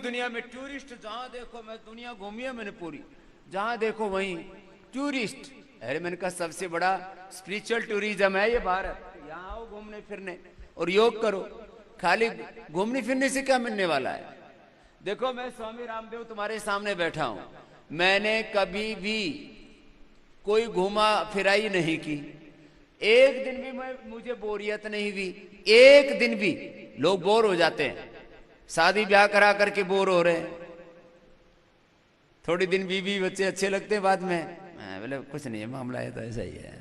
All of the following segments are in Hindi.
दुनिया में टूरिस्ट जहां देखो, मैं दुनिया घूमी है मैंने पूरी, जहां देखो वहीं टूरिस्ट। अरे मैंने कहा सबसे बड़ा स्पिरिचुअल टूरिज्म है ये भारत, यहाँ आओ घूमने फिरने और योग करो। खाली घूमने फिरने से क्या मिलने वाला है? देखो मैं स्वामी रामदेव तुम्हारे सामने बैठा हूं, मैंने कभी भी कोई घुमा फिराई नहीं की, एक दिन भी मुझे बोरियत नहीं हुई, एक दिन भी। लोग बोर हो जाते हैं, शादी ब्याह करा करके बोर हो रहे हैं, थोड़ी दिन बीवी बच्चे अच्छे लगते हैं, बाद में बोले कुछ नहीं है, मामला है तो ऐसा ही है।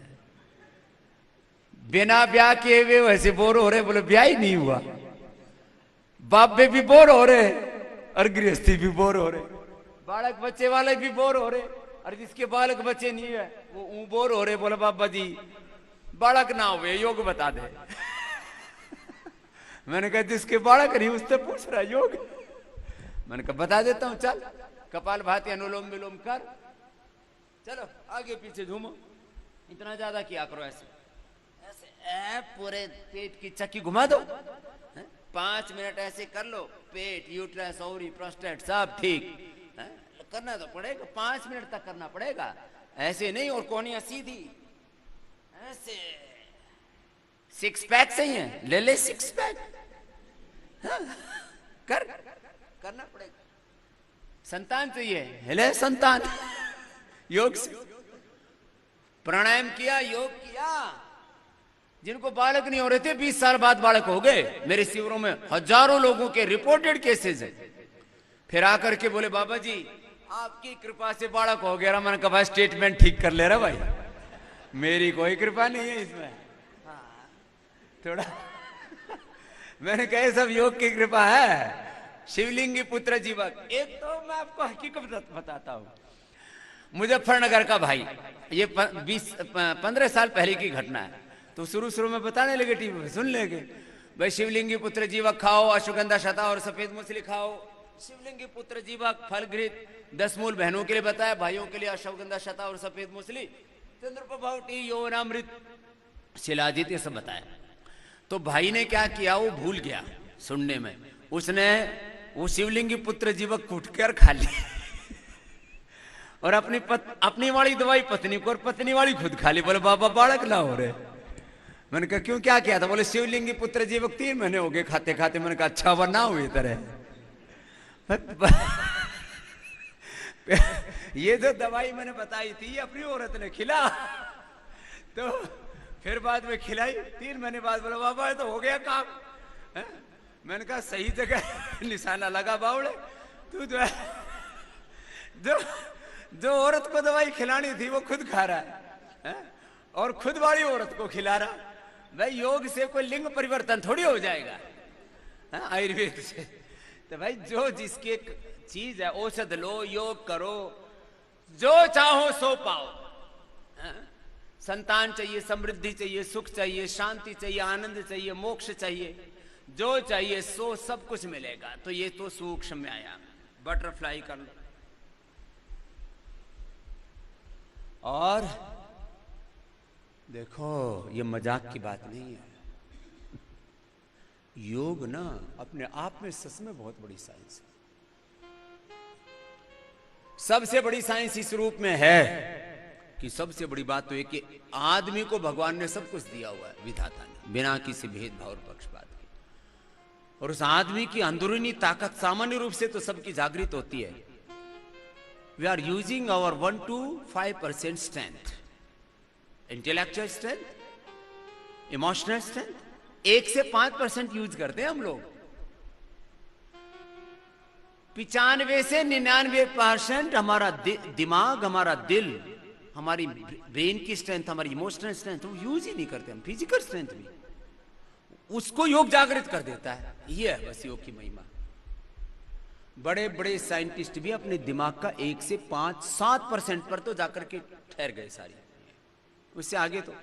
बिना ब्याह किए हुए वैसे बोर हो रहे, बोले ब्याह ही नहीं हुआ। बाप बे भी बोर हो रहे और गृहस्थी भी बोर हो रहे, बालक बच्चे वाले भी बोर हो रहे, और जिसके बालक बच्चे नहीं है वो बोर हो रहे। बोले बाबा जी बालक ना हुए योग बता दे। मैंने कहा जिसके बालक नहीं उससे पूछ रहा योग। मैंने कहा बता देता हूं, चल कपाल भाती अनुलोम विलोम कर, चलो आगे पीछे झूमो, इतना ज्यादा किया करो ऐसे ऐसे पूरे पेट की चक्की घुमा दो, 5 मिनट ऐसे कर लो, पेट यूट्रस ओवरी प्रोस्टेट सब ठीक करना तो पड़ेगा, 5 मिनट तक करना पड़ेगा, ऐसे नहीं। और कोनिया सीधी ऐसे, 6 पैक सही है, ले ले 6 पैक, करना पड़ेगा। संतान चाहिए, ले संतान, योग से प्राणायाम किया, योग किया। जिनको बालक नहीं हो रहे थे 20 साल बाद बालक हो गए। मेरे शिविरों में हजारों लोगों के रिपोर्टेड केसेस है। फिर आकर के बोले बाबा जी आपकी कृपा से बालक हो गया। मैंने कहा भाई स्टेटमेंट ठीक कर ले रहा भाई, मेरी कोई कृपा नहीं है इसमें, थोड़ा मैंने कहा सब योग की कृपा है। शिवलिंगी पुत्र जीवक, एक तो मैं आपको हकीकत बताता हूं, मुजफ्फरनगर का भाई, ये 15 साल पहले की घटना है। तो शुरू में बताने लगे टीवी में, सुन लेंगे भाई शिवलिंगी पुत्र जीवक खाओ, अश्वगंधा शता और सफेद मूसली खाओ। शिवलिंगी पुत्र जीवक फल घृत 10 मूल बहनों के लिए बताया, भाइयों के लिए अश्वगंधा शता और सफेद मूसली, चंद्रप्रभावटी यौवनामृत शिलाजित, ये सब बताया। तो भाई ने क्या किया, वो भूल गया सुनने में, उसने वो शिवलिंगी पुत्र जीवक कूट कर खा ली और अपनी वाली दवाई पत्नी को और पत्नी वाली खुद खा ली। बोले बाबा बालक ना हो रहे। मैंने कहा क्यों, क्या किया था? बोले शिवलिंगी पुत्र जीवक 3 महीने हो गए खाते खाते। मैंने कहा अच्छा वह ना हुई तरह ये जो दवाई मैंने बताई थी अपनी औरत ने खिला, तो फिर बाद में खिलाई, 3 महीने बाद बोला बाबा ये तो हो गया काम है? मैंने कहा सही जगह निशाना लगा बावड़े, तू जो औरत को दवाई खिलानी थी वो खुद खा रहा है और खुद वाली औरत को खिला रहा। भाई योग से कोई लिंग परिवर्तन थोड़ी हो जाएगा आयुर्वेद से। तो भाई जो जिसकी चीज है औषध लो, योग करो, जो चाहो सो पाओ। संतान चाहिए, समृद्धि चाहिए, सुख चाहिए, शांति चाहिए, आनंद चाहिए, मोक्ष चाहिए, जो चाहिए सो सब कुछ मिलेगा। तो ये तो सूक्ष्म आयाम, बटरफ्लाई कर लो। और देखो ये मजाक की बात नहीं है, योग ना अपने आप में सच में बहुत बड़ी साइंस है। सबसे बड़ी साइंस इस रूप में है कि सबसे बड़ी बात तो है कि आदमी को भगवान ने सब कुछ दिया हुआ है, विधाता ने, बिना किसी भेदभाव और पक्षपात के। और उस आदमी की अंदरूनी ताकत सामान्य रूप से तो सबकी जागृत होती है। We are using our 1 to 5% strength, intellectual strength, emotional strength, 1 से 5% यूज करते हैं हम लोग। 95 से 99% हमारा दिमाग, हमारा दिल, हमारी ब्रेन की स्ट्रेंथ, हमारी इमोशनल स्ट्रेंथ वो यूज ही नहीं करते हम। फिजिकल स्ट्रेंथ भी उसको योग जागृत कर देता है। ये है बस योग की महिमा। बड़े बड़े साइंटिस्ट भी अपने दिमाग का 1 से 5-7% पर तो जाकर के ठहर गए सारी, उससे आगे तो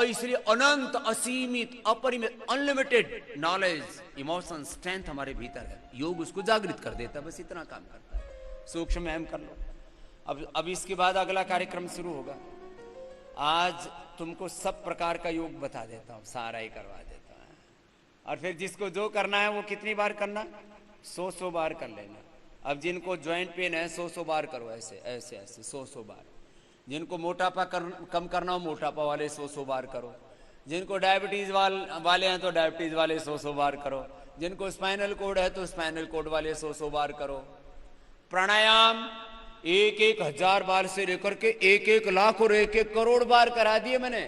इसलिए अनंत, असीमित, अपरिमित, अनलिमिटेड नॉलेज, इमोशन, स्ट्रेंथ हमारे भीतर है। योग उसको जागृत कर देता है, बस इतना काम करता है। सूक्ष्म अहम कर लो। अब इसके बाद अगला कार्यक्रम शुरू होगा। आज तुमको सब प्रकार का योग बता देता हूं, सारा ही करवा देता हूं। और फिर जिसको जो करना है वो कितनी बार करना, 100 बार कर लेना। अब जिनको ज्वाइंट पेन है 100 बार करो, ऐसे ऐसे ऐसे 100 बार। जिनको मोटापा कम करना हो मोटापा वाले 100 बार करो। जिनको डायबिटीज वाले हैं तो डायबिटीज वाले 100 बार करो। जिनको स्पाइनल कोड है तो स्पाइनल कोड वाले 100 बार करो। प्राणायाम 1,000 बार से लेकर के 1,00,000 लाख और 1,00,000 करोड़ बार करा दिए मैंने।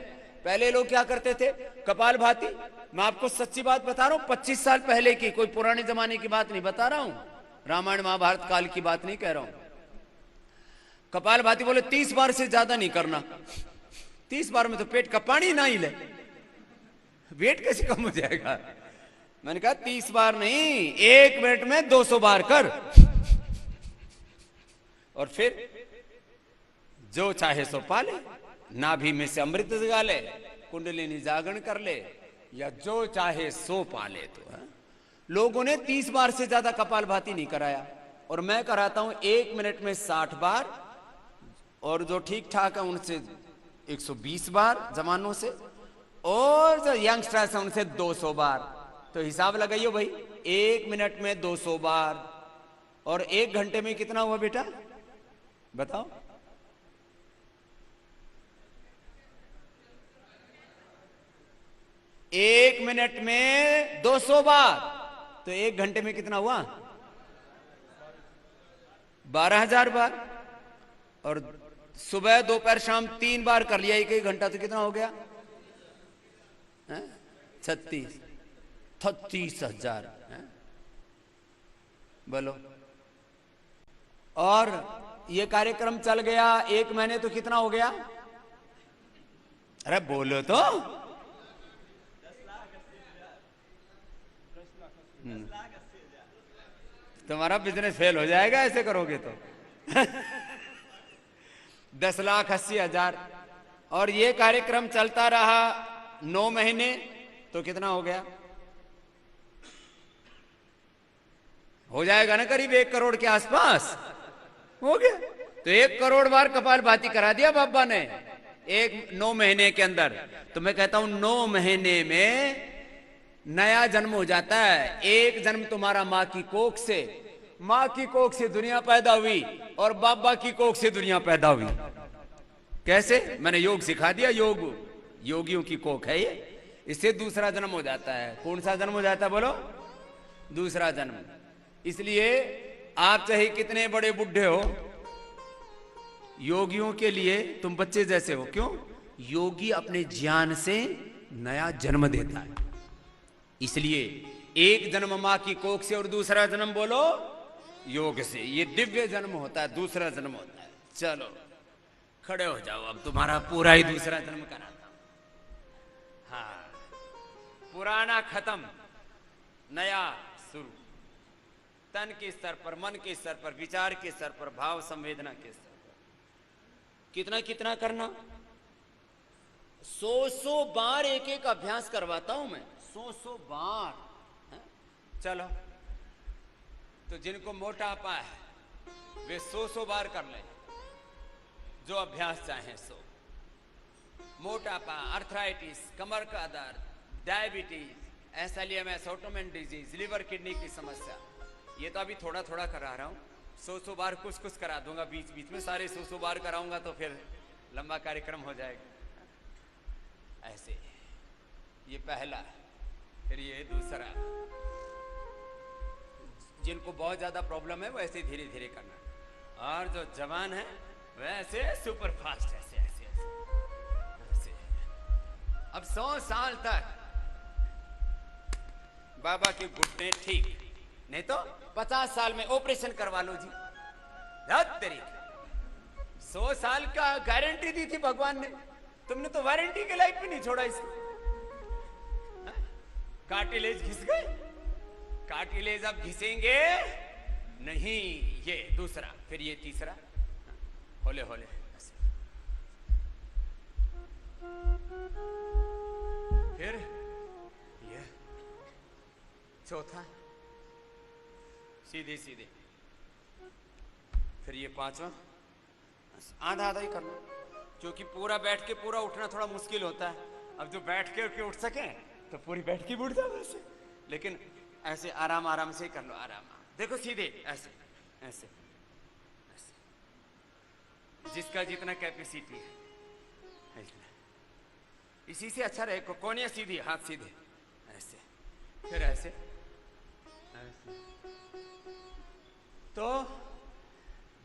पहले लोग क्या करते थे, कपाल भाती। मैं आपको सच्ची बात बता रहा हूं, 25 साल पहले की, कोई पुराने जमाने की बात नहीं बता रहा हूं, रामायण महाभारत काल की बात नहीं कह रहा हूं। कपाल भाती बोले 30 बार से ज्यादा नहीं करना। 30 बार में तो पेट का पानी ना ही ले, वेट कैसे कम हो जाएगा। मैंने कहा 30 बार नहीं, 1 मिनट में 200 बार कर। और फिर जो चाहे सो पाले, नाभि में से अमृत जगा ले, कुंडलिनी जागरण कर ले, या जो चाहे सो पाले। तो लोगों ने 30 बार से ज्यादा कपाल भाती नहीं कराया, और मैं कराता हूं 1 मिनट में 60 बार, और जो ठीक ठाक है उनसे 120 बार जवानों से, और जो यंगस्टर्स है उनसे 200 बार। तो हिसाब लगाइयो भाई, 1 मिनट में 200 बार, और 1 घंटे में कितना हुआ बेटा बताओ। एक मिनट में 200 बार, तो 1 घंटे में कितना हुआ 12,000 बार। और सुबह दोपहर शाम 3 बार कर लिया 1 घंटा, तो कितना हो गया 36,000। बोलो। और ये कार्यक्रम चल गया 1 महीने, तो कितना हो गया, अरे बोलो तो। तुम्हारा बिजनेस फेल हो जाएगा ऐसे करोगे तो। 10,80,000। और ये कार्यक्रम चलता रहा 9 महीने, तो कितना हो गया, हो जाएगा ना करीब 1 करोड़ के आसपास हो गया। तो 1 करोड़ बार कपाल भाती करा दिया बाबा ने 9 महीने के अंदर। तो मैं कहता हूं 9 महीने में नया जन्म हो जाता है। एक जन्म तुम्हारा माँ की कोख से, माँ की कोख से दुनिया पैदा हुई, और बाबा की कोख से दुनिया पैदा हुई। कैसे, मैंने योग सिखा दिया। योग योगियों की कोख है ये। इससे दूसरा जन्म हो जाता है। कौन सा जन्म हो जाता है बोलो, दूसरा जन्म। इसलिए आप चाहे कितने बड़े बुढ़े हो, योगियों के लिए तुम बच्चे जैसे हो। क्यों, योगी अपने ज्ञान से नया जन्म देता है। इसलिए एक जन्म मां की कोख से, और दूसरा जन्म बोलो योग से। ये दिव्य जन्म होता है, दूसरा जन्म होता है। चलो खड़े हो जाओ, अब तुम्हारा पूरा ही दूसरा जन्म कराता हूं। हाँ, पुराना खत्म, नया शुरू। तन के स्तर पर, मन के स्तर पर, विचार के स्तर पर, भाव संवेदना के स्तर पर कितना कितना करना। 100 बार एक अभ्यास करवाता हूं मैं, 100 बार। चलो, तो जिनको मोटापा है वे 100 बार कर लें, जो अभ्यास चाहें सो। मोटापा, अर्थराइटिस, कमर का दर्द, diabetes, SLEMS, autoimmune disease, liver kidney की समस्या, ये तो अभी थोड़ा थोड़ा करा रहा हूं। 100 बार कुछ कुछ करा दूंगा, बीच बीच में सारे 100 बार कराऊंगा तो फिर लंबा कार्यक्रम हो जाएगा। ऐसे ये पहला, फिर ये दूसरा। जिनको बहुत ज्यादा प्रॉब्लम है वो ऐसे धीरे धीरे करना, और जो जवान है वैसे सुपर फास्ट, ऐसे ऐसे ऐसे। अब 100 साल तक बाबा के घुटने ठीक, नहीं तो 50 साल में ऑपरेशन करवा लो जी। तेरी 100 साल का गारंटी दी थी भगवान ने, तुमने तो वारंटी के लायक भी नहीं छोड़ा इसको। कार्टिलेज घिस गए, कार्टिलेज अब घिसेंगे नहीं। ये दूसरा, फिर ये तीसरा, होले होले। फिर ये चौथा, सीधे सीधे। फिर ये पांचवा, आधा आधा ही करना, क्योंकि पूरा बैठ के पूरा उठना थोड़ा मुश्किल होता है। अब जो बैठ के उठ सके तो पूरी बैठ के उठ जाओ वैसे, लेकिन ऐसे आराम आराम से कर लो, आराम। देखो सीधे ऐसे ऐसे ऐसे, जिसका जितना कैपेसिटी है इसी से अच्छा रहे। कोनिया सीधी, हाथ सीधे, ऐसे, फिर ऐसे ऐसे। तो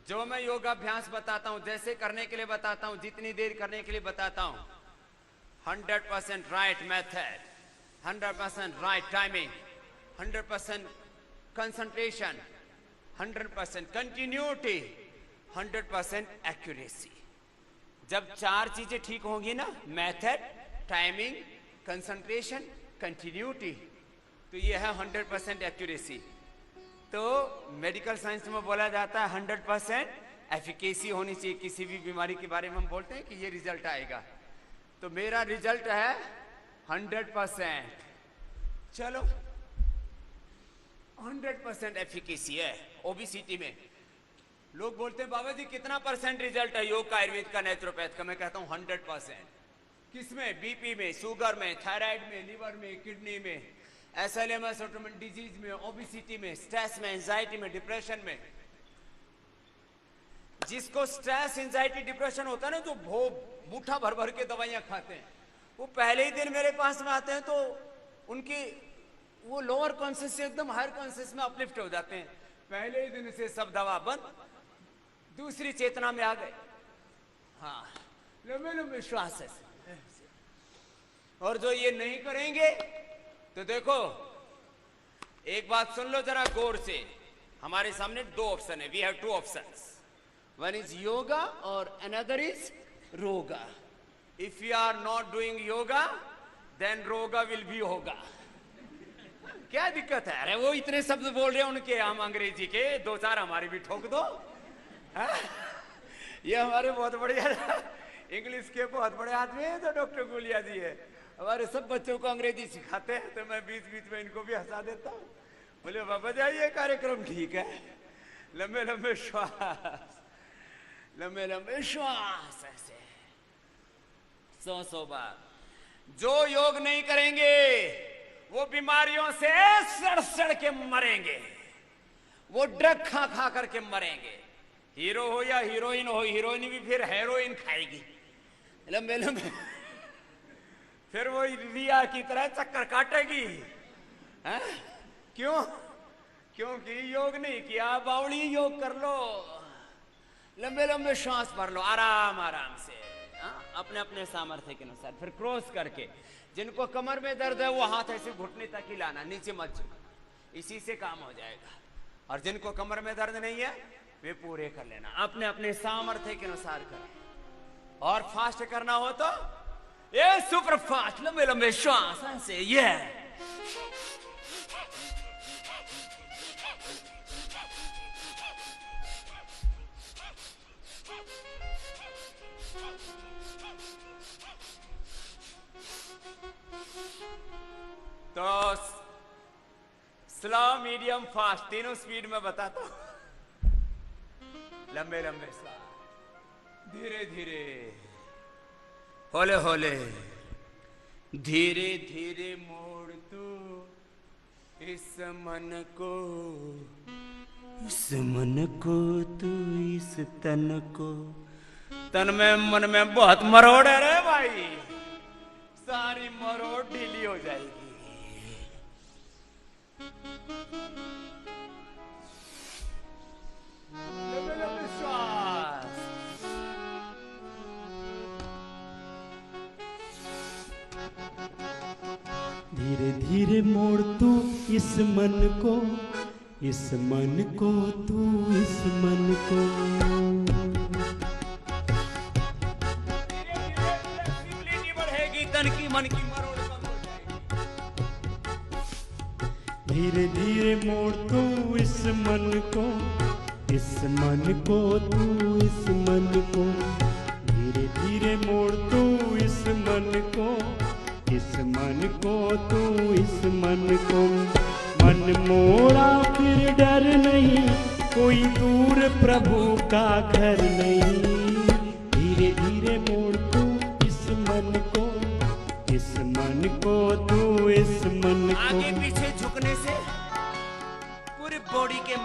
जो मैं योगाभ्यास बताता हूं, जैसे करने के लिए बताता हूं, जितनी देर करने के लिए बताता हूं, 100% right method, 100% right timing, 100% concentration, 100% continuity, 100% accuracy. जब चार चीजें ठीक होंगी ना, मेथड, टाइमिंग, कंसंट्रेशन, कंटिन्यूटी, तो ये है 100% एक्यूरेसी। तो मेडिकल साइंस में बोला जाता है 100% एफिकेसी होनी चाहिए। किसी भी बीमारी के बारे में हम बोलते हैं कि ये रिजल्ट आएगा, तो मेरा रिजल्ट है 100%। चलो 100% एफिकेसी है ओबेसिटी में। लोग बोलते हैं बाबा जी कितना % रिजल्ट है योग का, आयुर्वेद का, नेचुरोपैथ का? मैं कहता हूं 100%। किसमें? बीपी में, शुगर में, थायराइड में, लिवर में, किडनी में, एसएलएमएस ऑटोइम्यून डिजीज में, ओबेसिटी में, स्ट्रेस में, एंजाइटी में, डिप्रेशन में। जिसको स्ट्रेस, एंजाइटी, डिप्रेशन होता है ना, जो मुट्ठा भर भर के दवाइयां खाते हैं, वो पहले ही दिन मेरे पास में आते हैं तो उनकी वो लोअर कॉन्शियस से एकदम हायर कॉन्शियस में अपलिफ्ट हो जाते हैं। पहले ही दिन से सब दवा बंद, दूसरी चेतना में आ गए। हाँ, लंबे लंबे श्वास है। और जो ये नहीं करेंगे तो देखो, एक बात सुन लो जरा गौर से। हमारे सामने दो ऑप्शन है, we have two options, one is yoga और another is roga. If you are not doing yoga then roga will be होगा। क्या दिक्कत है? अरे वो इतने शब्द बोल रहे हैं उनके, हम अंग्रेजी के दो चार हमारे भी ठोक दो। ये हमारे बहुत बढ़िया इंग्लिश के बहुत बड़े आदमी है तो डॉक्टर गुलिया जी है, हमारे सब बच्चों को अंग्रेजी सिखाते हैं, तो मैं बीच बीच में इनको भी हंसा देता हूँ। बोले बाबा जी ये कार्यक्रम ठीक है, लंबे लंबे श्वास, लंबे लंबे श्वास, ऐसे 100 बार। जो योग नहीं करेंगे वो बीमारियों से सड़ सड़ के मरेंगे, वो ड्रग खा खा करके मरेंगे। हीरो हो या हीरोइन हो, हीरोइन भी फिर हेरोइन खाएगी लंबे लंबे, फिर वो रिया की तरह चक्कर काटेगी। है? क्यों? क्योंकि योग नहीं किया। बावड़ी योग कर लो, लंबे लंबे श्वास भर लो आराम आराम से, अपने अपने सामर्थ्य के अनुसार। फिर क्रॉस करके, जिनको कमर में दर्द है वो हाथ ऐसे घुटने तक ही लाना, नीचे मत झुकना, इसी से काम हो जाएगा। और जिनको कमर में दर्द नहीं है वे पूरे कर लेना, अपने अपने सामर्थ्य के अनुसार करें। और फास्ट करना हो तो ये सुपर फास्ट, लंबे लंबे श्वास से, ये तो स्लो, मीडियम, फास्ट तीनों स्पीड में बताता हूं। लंबे लंबे श्वास, धीरे धीरे, होले होले, धीरे धीरे मोड़ तू इस मन को तू इस तन को। तन में मन में बहुत मरोड़ है रे भाई, सारी मरोड़ ढीली हो जाएगी। लंबे लंबे श्वास, धीरे धीरे मोड़ तू इस मन को तू इस मन को। फ्लेक्सिबिलिटी बढ़ेगी, तन की मन की मरोड़ कम हो जाएगी। धीरे धीरे मोड़ तू इस मन को तू इस मन को। धीरे धीरे मोड़ तू इस मन को तू इस मन को। मन मोड़ा फिर डर नहीं, कोई दूर प्रभु का घर नहीं। धीरे धीरे मोड़ तू इस मन को तू इस मन को। आगे पीछे झुकने से पूरी बॉडी के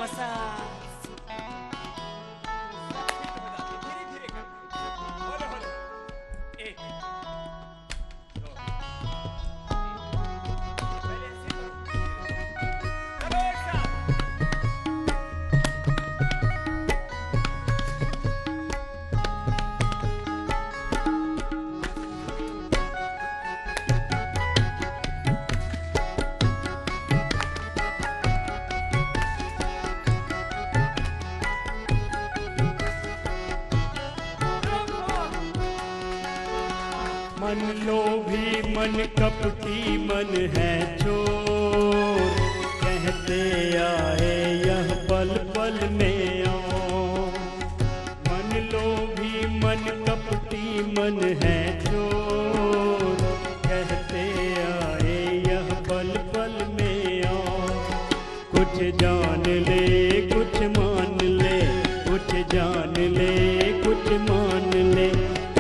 मन लोभी मन कपटी मन है चोर, कहते आए यह पल पल में आओ। मन लोभी मन कपटी मन है चोर, कहते आए यह पल पल में आओ। कुछ जान ले कुछ मान ले, कुछ जान ले कुछ मान ले।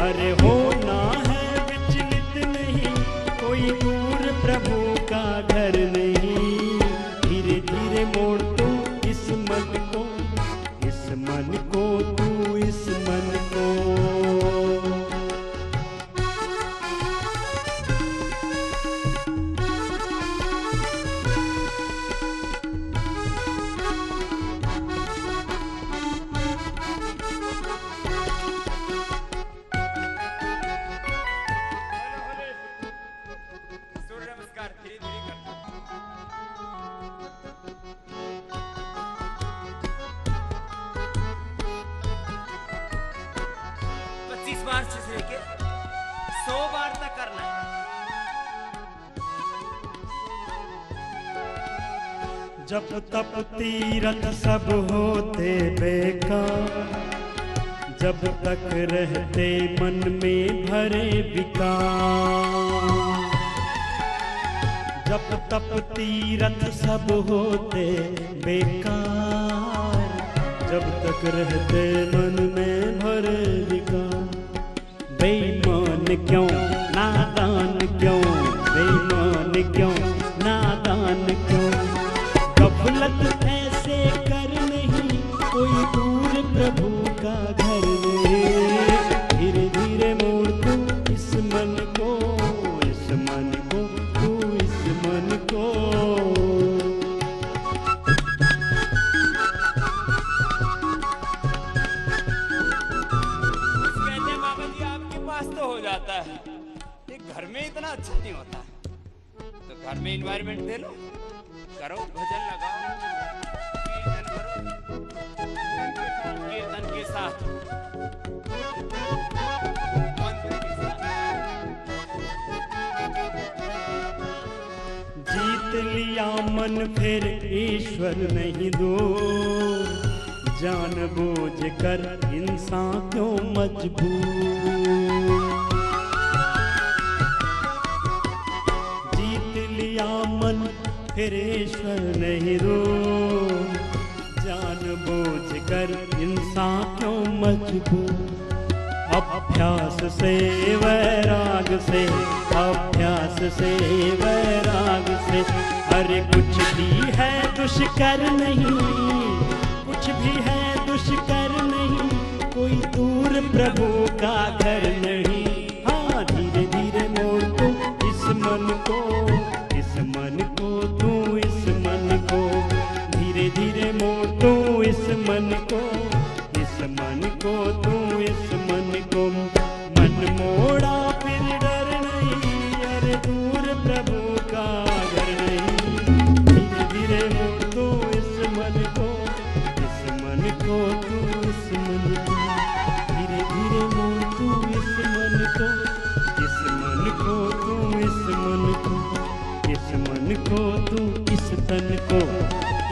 अरे होना है विचलित नहीं, कोई दूर प्रभु का घर नहीं। धीरे धीरे मोड़ तू इस मन को, इस मन को तू इस मन को। सूर्य नमस्कार धीरे धीरे कर। 25 बार से लेके 100 बार तक करना है। जब तप तीरथ सब होते बेकार, जब तक रहते मन में भरे विकार। जब तप तीरथ सब होते बेकार, जब तक रहते मन में भरे विकार। बेईमान क्यों नादान क्यों, बेईमान क्यों नादान क्यों। गफलत ऐसे कर नहीं, कोई दूर प्रभु का घर नहीं। धीरे धीरे मोड़ तू इस मन को, इस मन को तू इस मन को। कहते हैं बाबा जी आपके पास तो हो जाता है, ये घर में इतना अच्छा नहीं होता। तो घर में इन्वायरमेंट दे लो, करो भजन लगाओ, कीर्तन करो, कीर्तन के साथ मंत्र के साथ। जीत लिया मन फिर ईश्वर नहीं दो, जान बूझ कर इंसान क्यों मजबूर। जीत लिया मन फिर ईश्वर नहीं दो, जान बूझ कर इंसान क्यों मजबूर। अभ्यास से वैराग से, अभ्यास से वैराग से। अरे कुछ भी है दुष्कर नहीं, कुछ भी है दुष्कर नहीं, कोई दूर प्रभु का घर नहीं। हाँ धीरे धीरे मोड़ तू इस मन को, इस मन को तू इस मन को। धीरे धीरे मोड़ तू इस मन को, इस मन को तू इस मन को। मन मोड़ा फिर डर नहीं, अरे दूर प्रभु का घर नहीं। धीरे धीरे मोड़ तू इस मन को, इस मन को तू इस मन को। धीरे धीरे मोड़ तू इस मन को, इस मन को तू इस मन को। इस मन को तू इस तन को,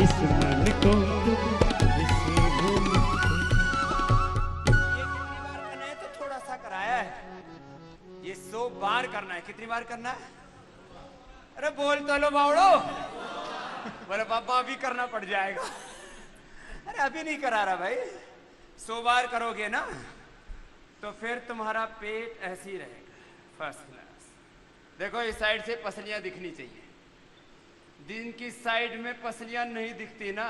इस मन को तू इस मन को। ये कितनी बार करना है तो थोड़ा सा कराया है, ये 100 बार करना है। कितनी बार करना है? अरे बोल तो लो बावड़ो। बोले पापा अभी करना पड़ जाएगा। अरे अभी नहीं करा रहा भाई, 100 बार करोगे ना तो फिर तुम्हारा पेट ऐसे ही रहेगा फर्स्ट क्लास। देखो इस साइड से पसलियां दिखनी चाहिए, दिन की साइड में पसलियां नहीं दिखती ना,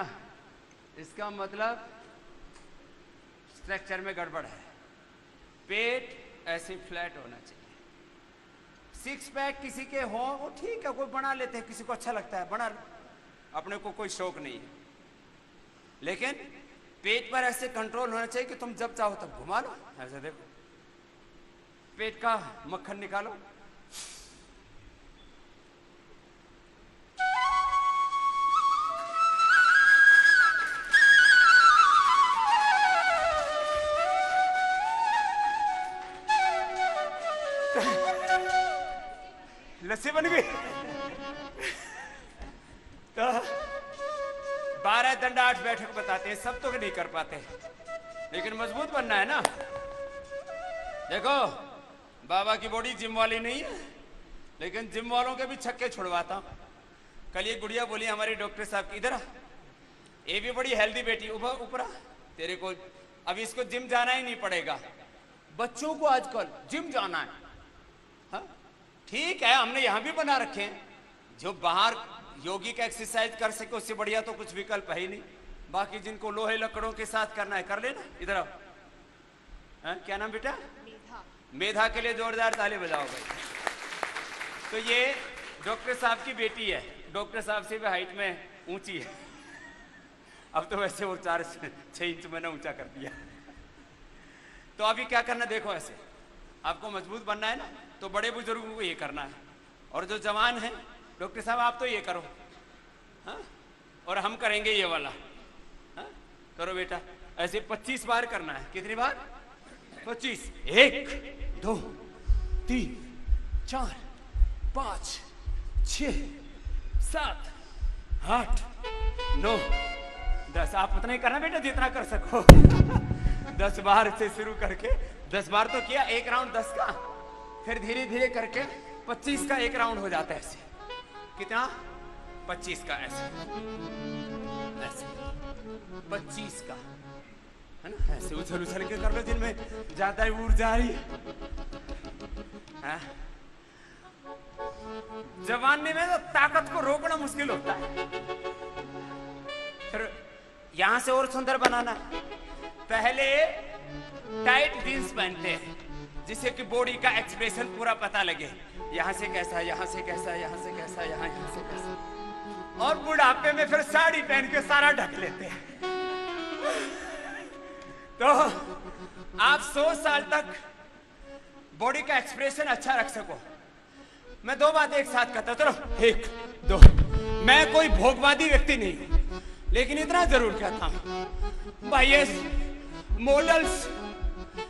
इसका मतलब स्ट्रक्चर में गड़बड़ है। पेट ऐसे फ्लैट होना चाहिए। 6 पैक किसी के हो वो ठीक है, कोई बना लेते हैं, किसी को अच्छा लगता है बना, अपने को कोई शौक नहीं है। लेकिन पेट पर ऐसे कंट्रोल होना चाहिए कि तुम जब चाहो तब घुमा लो। ऐसे देखो, पेट का मक्खन निकालो, लस्सी बन गई। तो 12 दंड 8 बैठक बताते हैं, सब तो नहीं कर पाते, लेकिन मजबूत बनना है ना। देखो बाबा की बॉडी जिम वाली नहीं है, लेकिन जिम वालों के भी छक्के छुड़वाता हूं। कल ये गुड़िया बोली हमारी डॉक्टर साहब की, इधर आ, ये भी बड़ी हेल्दी बेटी, ऊपर तेरे को अभी इसको जिम जाना ही नहीं पड़ेगा। बच्चों को आजकल जिम जाना है, हाँ ठीक है, हमने यहां भी बना रखे हैं, जो बाहर योगिक एक्सरसाइज कर सके उससे बढ़िया तो कुछ विकल्प है ही नहीं। बाकी जिनको लोहे लकड़ों के साथ करना है कर लेना। इधर आओ, क्या नाम बेटा? मेधा। मेधा के लिए जोरदार ताली बजाओ भाई। तो ये डॉक्टर साहब की बेटी है, डॉक्टर साहब से भी हाइट में ऊंची है, अब तो वैसे वो 4-6 इंच मैंने ऊंचा कर दिया। तो अभी क्या करना, देखो ऐसे आपको मजबूत बनना है ना, तो बड़े बुजुर्गों को ये करना है, और जो जवान है डॉक्टर साहब आप तो ये करो, हाँ, और हम करेंगे ये वाला, हाँ? करो बेटा, ऐसे 25 बार करना है। कितनी बार? 25। 1 2 3 4 5 6 7 8 9 10। आप उतना ही करना बेटा जितना कर सको। 10 बार से शुरू करके 10 बार तो किया, एक राउंड 10 का, फिर धीरे धीरे करके 25 का एक राउंड हो जाता है। ऐसे कितना? 25 का, ऐसे ऐसे 25 का, है ना, ऐसे उछल उछल के कर लो जिनमें ज्यादा ऊर्जा आ रही है। जवानी में तो ताकत को रोकना मुश्किल होता है। फिर यहां से और सुंदर बनाना, पहले टाइट जींस पहनते हैं जिससे कि बॉडी का एक्सप्रेशन पूरा पता लगे, यहां से कैसा, यहां से कैसा, यहां से कैसा, यहां से कैसा। और बुढ़ापे में फिर साड़ी पहन के सारा ढक लेते हैं। तो आप 100 साल तक बॉडी का एक्सप्रेशन अच्छा रख सको। मैं 2 बात एक साथ कहता, चलो 1 2। मैं कोई भोगवादी व्यक्ति नहीं, लेकिन इतना जरूर कहता हूं भाई, ये मॉडल्स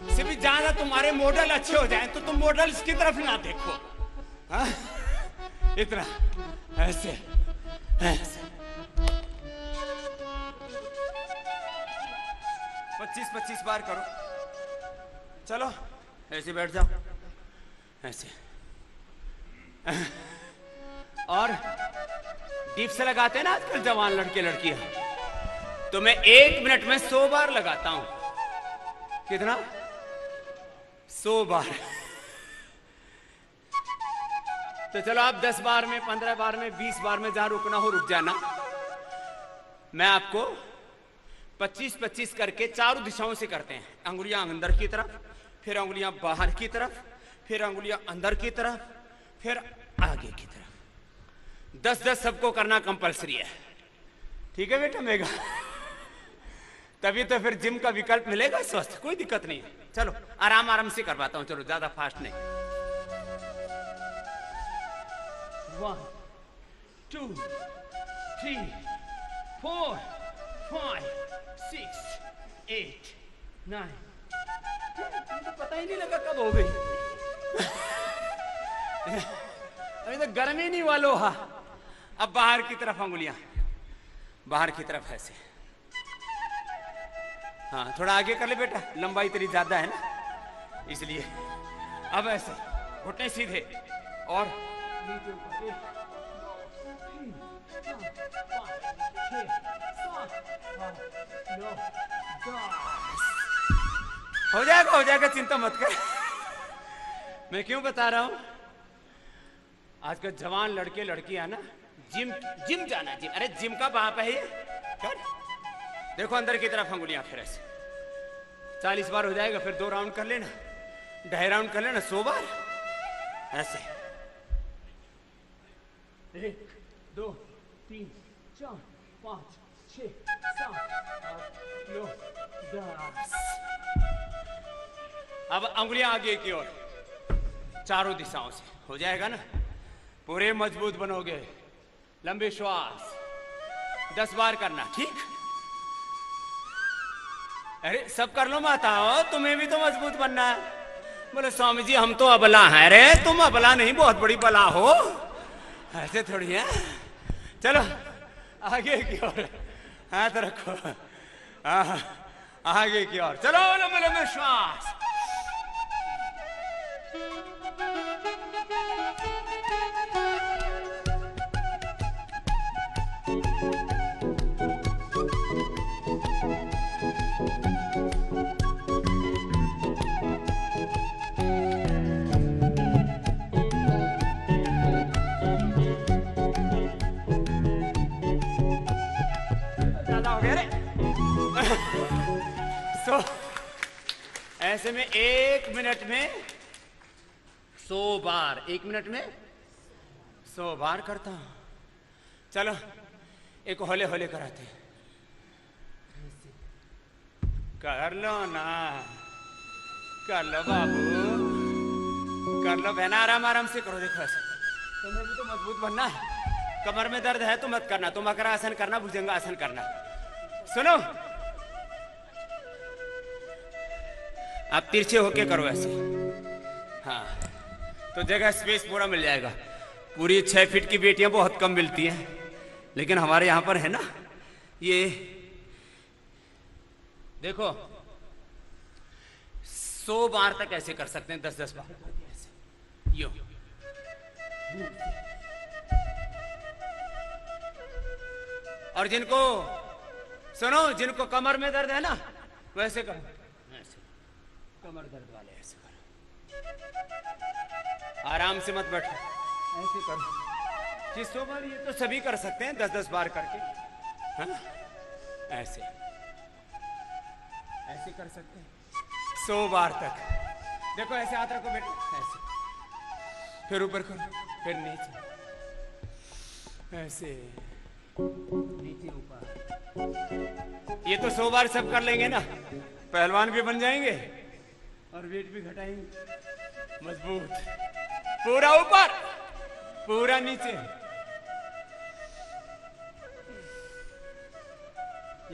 से भी ज्यादा तुम्हारे मॉडल अच्छे हो जाएं तो तुम मॉडल्स की तरफ ना देखो, हाँ? इतना ऐसे ऐसे 25 बार करो। चलो ऐसे बैठ जाओ, ऐसे, और डीप से लगाते हैं ना आजकल जवान लड़के लड़कियां, तो मैं 1 मिनट में 100 बार लगाता हूं। कितना? 100 बार। तो चलो आप 10 बार में, 15 बार में, 20 बार में जहां रुकना हो रुक जाना। मैं आपको 25-25 करके चारों दिशाओं से करते हैं। अंगुलियां अंदर की तरफ, फिर अंगुलियां बाहर की तरफ, फिर अंगुलियां अंदर की तरफ, फिर आगे की तरफ। 10-10 सबको करना कंपलसरी है, ठीक है बेटा मेगा? तभी तो फिर जिम का विकल्प मिलेगा स्वस्थ, कोई दिक्कत नहीं है। चलो आराम आराम से करवाता हूं, चलो ज्यादा फास्ट नहीं। 1 2 3 4 5 6 8 9। तो पता ही नहीं लगा कब हो गई। अभी तो गर्मी नहीं वालो। हाँ, अब बाहर की तरफ अंगुलियां, बाहर की तरफ ऐसे। हाँ थोड़ा आगे कर ले बेटा, लंबाई तेरी ज्यादा है ना इसलिए। अब ऐसे घुटने सीधे और नीचे ऊपर। 1 2 3 4 5 6 7 8 9 10। हो जाएगा, चिंता मत कर। मैं क्यों बता रहा हूं, आजकल जवान लड़के लड़कियां ना जिम जाना, जिम। अरे जिम का बाप है ये, कर। देखो अंदर की तरफ अंगुलियां, फिर ऐसे 40 बार हो जाएगा। फिर 2 राउंड कर लेना, 2.5 राउंड कर लेना, 100 बार ऐसे। 1 2 3 4 5 6 7 8 9 10। अब अंगुलियां आगे की ओर, चारों दिशाओं से हो जाएगा ना, पूरे मजबूत बनोगे। लंबे श्वास 10 बार करना, ठीक? अरे सब कर लो माता, तुम्हें भी तो मजबूत बनना है। बोले स्वामी जी हम तो अबला हैं रे, तुम अबला नहीं बहुत बड़ी बला हो, ऐसे थोड़ी है। चलो आगे की ओर हाथ रखो, आगे की ओर चलो, लंबे लंबे श्वास। तो ऐसे में 1 मिनट में 100 बार, 1 मिनट में 100 बार करता हूं। चलो एक होले होले कराते, कर लो ना, कर लो बाबू, कर लो बहना, आराम आराम से करो। देखो ऐसा तुम्हें भी तो मजबूत बनना है। कमर में दर्द है तो मत करना, तुम मकरासन करना, भुजंगासन करना। सुनो आप तिरछे होके करो ऐसे, हाँ तो जगह स्पेस पूरा मिल जाएगा। पूरी 6 फीट की बेटियां बहुत कम मिलती हैं, लेकिन हमारे यहां पर है ना ये देखो 100 बार तक ऐसे कर सकते हैं, 10-10 बार ऐसे यो। और जिनको सुनो, जिनको कमर में दर्द है ना वैसे करो, ऐसे कमर दर्द वाले ऐसे करो, आराम से मत बैठो, ऐसे करो। जिसको बार ये तो सभी कर सकते हैं 10-10 बार करके, हाँ ऐसे ऐसे कर सकते हैं 100 बार तक। देखो ऐसे हाथ रखो बेटे, ऐसे फिर ऊपर करो, फिर नीचे, ऐसे नीचे ऊपर। ये तो 100 बार सब कर लेंगे ना, पहलवान भी बन जाएंगे और वेट भी घटाएंगे। मजबूत, पूरा ऊपर पूरा नीचे।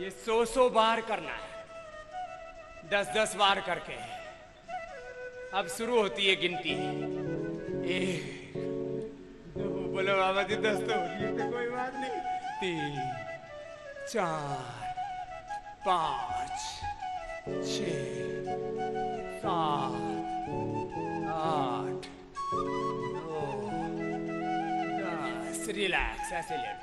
ये 100 बार करना है, 10-10 बार करके। अब शुरू होती है गिनती। 1 2 बोलो बाबा जी 10 तो ये तो कोई बात नहीं। 3 4 5 6 7 8 9 10। रिलैक्स, ऐसे लेट।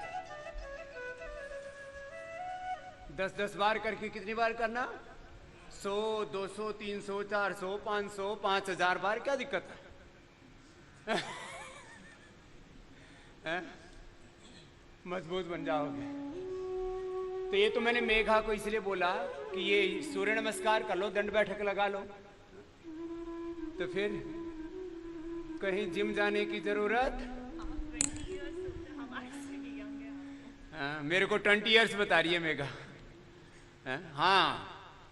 10-10 बार करके कितनी बार करना? 100 200 300 400 500 5000 बार। क्या दिक्कत है? मजबूत बन जाओगे। तो ये तो मैंने मेघा को इसलिए बोला कि ये सूर्य नमस्कार कर लो, दंड बैठक लगा लो, तो फिर कहीं जिम जाने की जरूरत। मेरे को 20 इयर्स बता रही है मेघा। हाँ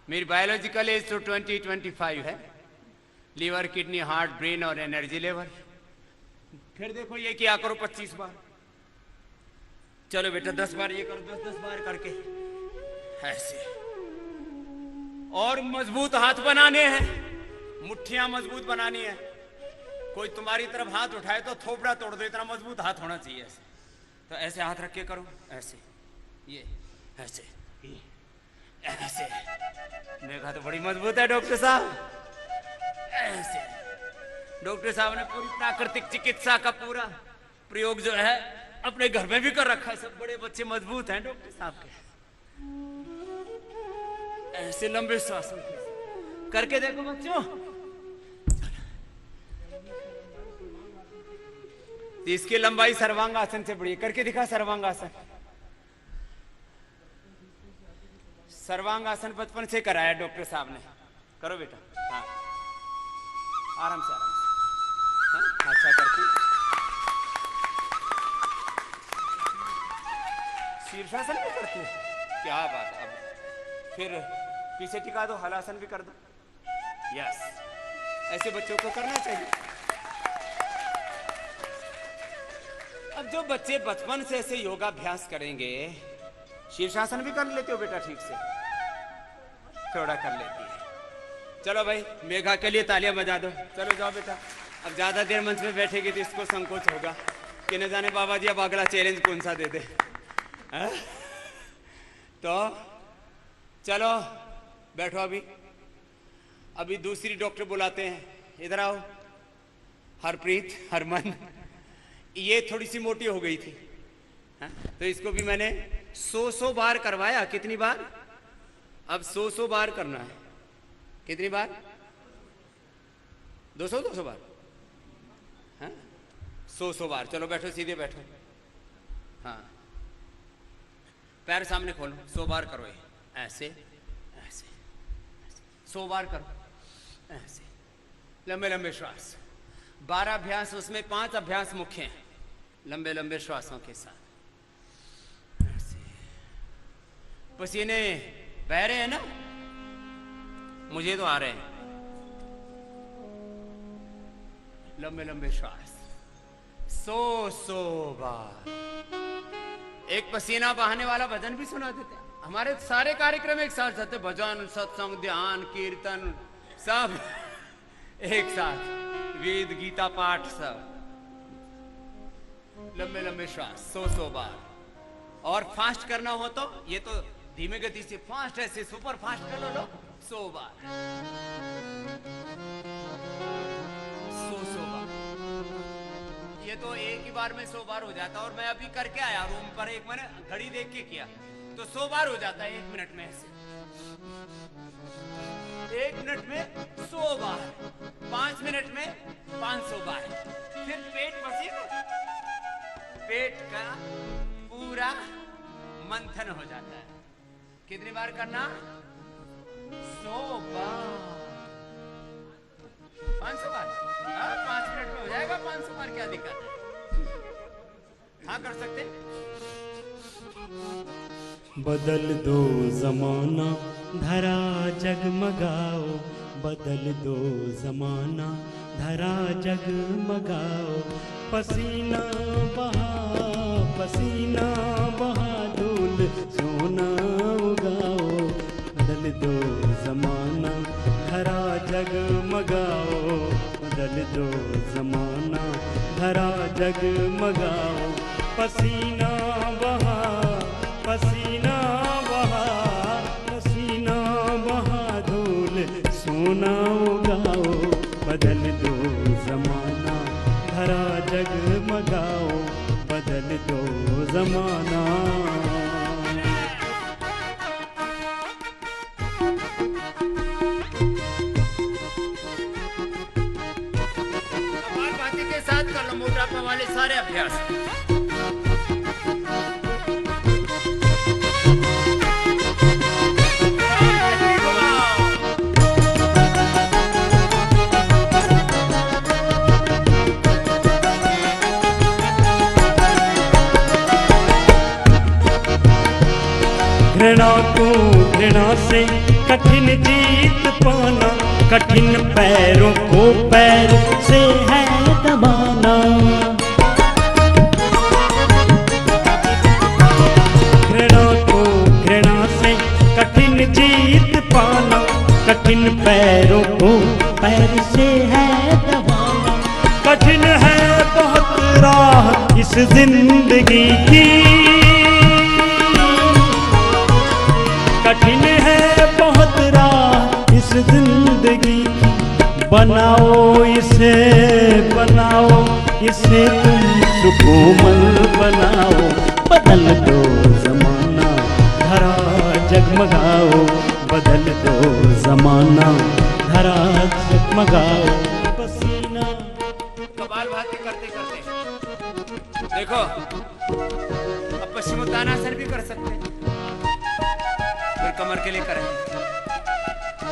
मेरी बायोलॉजिकल एज तो 20-25 है। लीवर, किडनी, हार्ट, ब्रेन और एनर्जी लेवल। फिर देखो ये क्या करो 25 बार। चलो बेटा 10 बार ये करो, 10-10 बार करके ऐसे। और मजबूत हाथ बनाने हैं, मुट्ठियां मजबूत बनानी है। कोई तुम्हारी तरफ हाथ उठाए तो थोपड़ा तोड़ दो, इतना मजबूत हाथ होना चाहिए ऐसे। तो ऐसे हाथ रख के करो, ऐसे ये ऐसे ऐसे। देखा तो बड़ी मजबूत है डॉक्टर साहब। ऐसे डॉक्टर साहब ने पूरी प्राकृतिक चिकित्सा का पूरा प्रयोग जो है अपने घर में भी कर रखा है। सब बड़े बच्चे मजबूत हैं डॉक्टर साहब के। ऐसे लंबे श्वास करके देखो बच्चों। इसकी लंबाई सर्वांगासन से बड़ी। करके दिखा सर्वांगासन। सर्वांगासन बचपन से कराया डॉक्टर साहब ने। करो बेटा। हाँ आराम से आराम से। हाँ? अच्छा करती। शीर्षासन भी करती है, क्या बात है। अब फिर पीछे टिका दो, हलासन भी कर दो। यस, ऐसे बच्चों को करना चाहिए। अब जो बच्चे बचपन से ऐसे योगाभ्यास करेंगे, शीर्षासन भी कर लेते हो बेटा ठीक से? थोड़ा कर लेती है। चलो भाई, मेघा के लिए तालियां बजा दो। चलो जाओ बेटा, अब ज्यादा देर मंच में बैठेगी तो इसको संकोच होगा कि न जाने बाबा जी अब अगला चैलेंज कौन सा दे दे। तो चलो बैठो। अभी दूसरी डॉक्टर बुलाते हैं, इधर आओ। हरप्रीत, हरमन, ये थोड़ी सी मोटी हो गई थी, तो इसको भी मैंने 100 बार करवाया। कितनी बार? अब 100 बार करना है। कितनी बार? 200 बार, 100 बार। चलो बैठो, सीधे बैठो। हाँ, पैर सामने खोलो, 100 बार करो। ये ऐसे ऐसे 100 बार करो ऐसे। लंबे लंबे श्वास, 12 अभ्यास, उसमें 5 अभ्यास मुख्य हैं। लंबे लंबे श्वासों के साथ ऐसे। पसीने बह रहे हैं ना? मुझे तो आ रहे हैं। लंबे लंबे श्वास, 100 बार। एक पसीना बहाने वाला भजन भी सुना देते हैं। हमारे सारे कार्यक्रम एक साथ चलते, भजन, सत्संग, ध्यान, कीर्तन, सब एक साथ, वेद, गीता पाठ, सब। लंबे लंबे श्वास, 100 बार। और फास्ट करना हो तो ये तो धीमे गति से, फास्ट ऐसे सुपर फास्ट कर लो 100 बार। 100 बार। ये तो एक ही बार में 100 बार हो जाता। और मैं अभी करके आया रूम पर, एक मैंने घड़ी देख के किया तो 100 बार हो जाता है 1 मिनट में ऐसे। 1 मिनट में 100 बार, 5 मिनट में 500 बार। फिर पेट पसीना, पेट का पूरा मंथन हो जाता है। कितनी बार करना? 100 बार, 500 बार। 5 मिनट में हो जाएगा 500 बार, क्या दिक्कत है? हाँ, कर सकते। बदल दो जमाना, धरा जगमगाओ। बदल दो जमाना, धरा जगमगाओ। पसीना बहा, पसीना बहा, धूल सोना उगाओ। बदल दो जमाना, धरा जगमगाओ। बदल दो जमाना, धरा जगमगाओ। पसीना बहा, पसीना बहा, पसीना बहा, धूल सोना उगाओ। बदल दो जमाना, धरा जगमगाओ। बदल दो जमाना। कपालभाति के साथ कर लो मोटापा वाले सारे अभ्यास। घृणा को घृणा से कठिन जीत पाना। कठिन पैरों को पैर से है दबाना। घृणा को घृणा से कठिन जीत पाना। कठिन पैरों को पैर से है दबाना। कठिन है बहुत राह इस जिंदगी की। कठिन है बहुत राह इस जिंदगी की। बनाओ इसे, बनाओ इसे तुम सुकोमल बनाओ। बदल दो जमाना, धरा जगमगाओ। बदल दो जमाना, धरा जगमगाओ। पसीना। कपालभाति करते करते देखो, अब पश्चिमोत्तानासन भी कर सकते हैं। फिर कमर के लिए करें,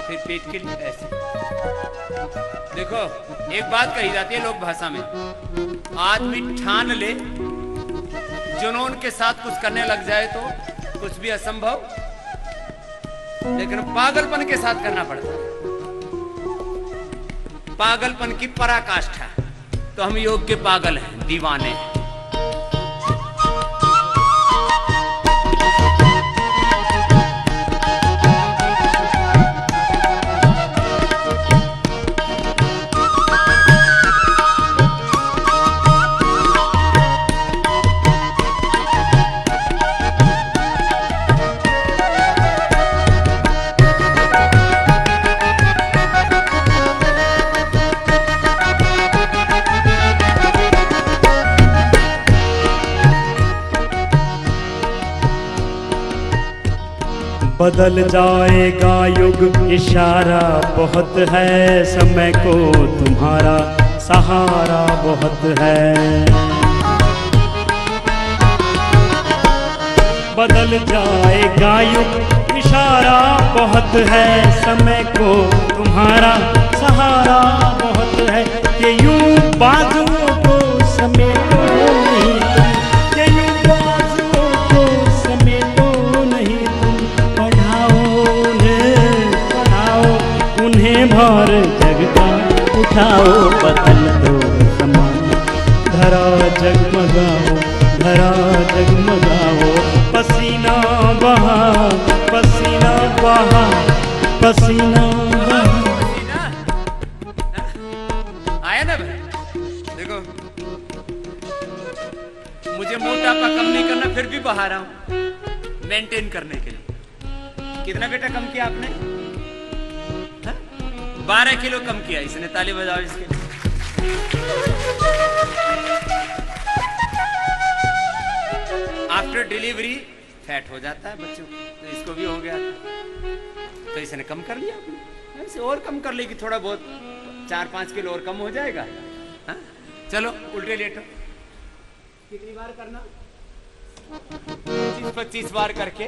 फिर पेट के लिए ऐसे। देखो, एक बात कही जाती है लोक भाषा में, आदमी ठान ले, जुनून के साथ कुछ करने लग जाए तो कुछ भी असंभव, लेकिन पागलपन के साथ करना पड़ता है। पागलपन की पराकाष्ठा। तो हम योग के पागल हैं, दीवाने हैं। बदल जाएगा युग, इशारा बहुत है, समय को तुम्हारा सहारा बहुत है। बदल जाएगा युग, इशारा बहुत है, समय को तुम्हारा सहारा बहुत है। कि यूं बाजुओं को समेटो नहीं तुम, कि यूं बाजुओं को समेटो नहीं तुम, पढ़ाओ उन्हें भार जग का उठाओ। बदल दो ज़माना, धरा जगमगाओ, धरा जगमगाओ। पसीना बहा, पसीना बहा, पसीना बहा। आया ना भाई? देखो मुझे मोटापा कम नहीं करना, फिर भी बहा रहा हूं मेंटेन करने के लिए। कितना बेटा कम किया आपने? 12 किलो कम किया इसने। ताली बजाओ इसके लिए। आफ्टर डिलीवरी फैट हो जाता है बच्चों को, तो इसको भी हो गया था, तो इसने कम कर लिया। ऐसे और कम कर लेगी, थोड़ा बहुत 4-5 किलो और कम हो जाएगा। हा? चलो उल्टे लेटो। कितनी बार करना? 25 बार करके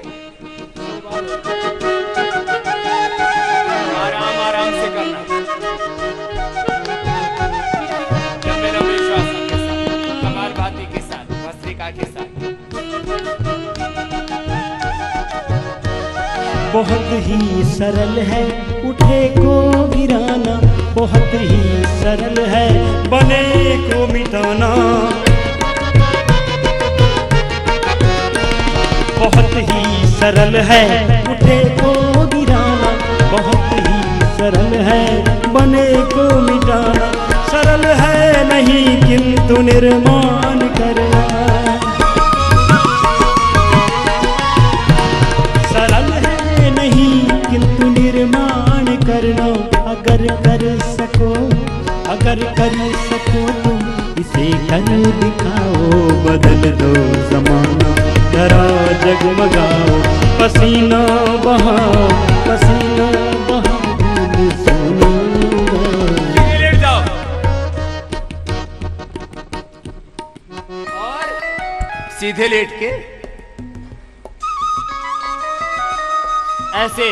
आराम आराम से करना, लंबे लंबे श्वासों के साथ, कपालभाति के साथ, भस्त्रिका के साथ। बहुत ही सरल है उठे को गिराना, बहुत ही सरल है बने को मिटाना। बहुत ही सरल है उठे को गिराना, बहुत ही सरल है बने को मिटाना। सरल है नहीं किंतु निर्माण करना, सरल है नहीं किंतु निर्माण करना। अगर कर सको, अगर कर सको तुम इसे कर दिखाओ। बदल दो ज़माना, जरा जगमगाओ। पसीना बहाओ, पसीना बहाओ, लेट जाओ और सीधे लेट के ऐसे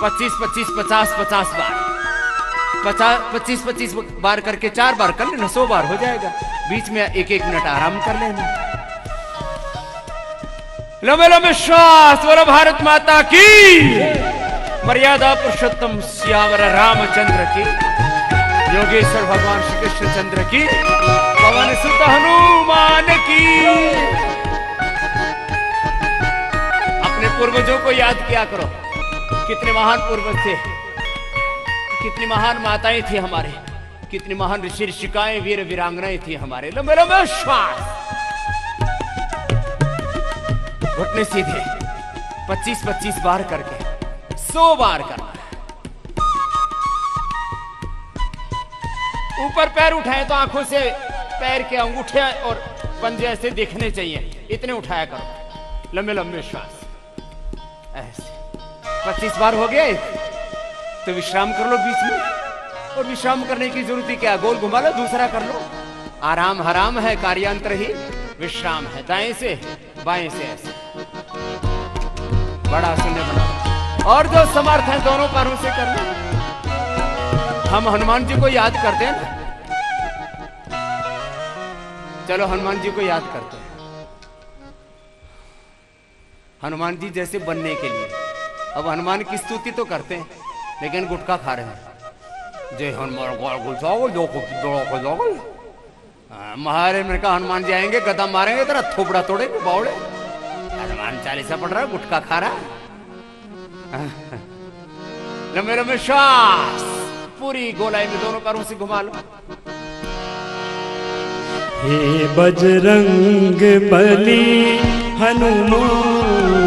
25-25, 50-50 बार, 25-25 बार करके 4 बार कर लेना, 100 बार हो जाएगा। बीच में 1-1 मिनट आराम कर लेना। लंबे लंबे श्वास। बोलो भारत माता की, मर्यादा पुरुषोत्तम श्यावर रामचंद्र की, योगेश्वर भगवान श्री कृष्ण चंद्र की, पवन सुत हनुमान की। अपने पूर्वजों को याद किया करो, कितने महान पूर्वज थे, कितनी महान माताएं थी हमारे, कितनी महान ऋषि ऋषिकाएं, वीर वीरांगनाएं थी हमारे। लंबे लंबे श्वास, घुटने सीधे 25-25 बार करके 100 बार करना। ऊपर पैर उठाए तो आंखों से पैर के अंगूठे और पंजे ऐसे दिखने चाहिए, इतने उठाया करो। लंबे लंबे श्वास ऐसे 25 बार हो गए तो विश्राम कर लो बीच में, और विश्राम करने की जरूरत ही क्या, गोल घुमा लो, दूसरा कर लो। आराम हराम है, कार्यांतर ही विश्राम है। दाएं से बाएं से ऐसे बड़ा शून्य बनाओ, और जो समर्थ है दोनों पैरों से कर लो। हम हनुमान जी को याद करते हैं ना, चलो हनुमान जी को याद करते हैं। हनुमान जी जैसे बनने के लिए अब हनुमान की स्तुति तो करते हैं, लेकिन गुटखा खा रहे हैं। जय हनुमान महाराज ने कहा हनुमान जी आएंगे, गदा मारेंगे, तेरा थोपड़ा तोड़ेंगे बावड़े। हनुमान चालीसा पढ़ रहा है, गुटखा खा रहा है। लंबे लंबे श्वास, पूरी गोलाई में दोनों पैरों से घुमा लो। हे बजरंग बली हनुमान,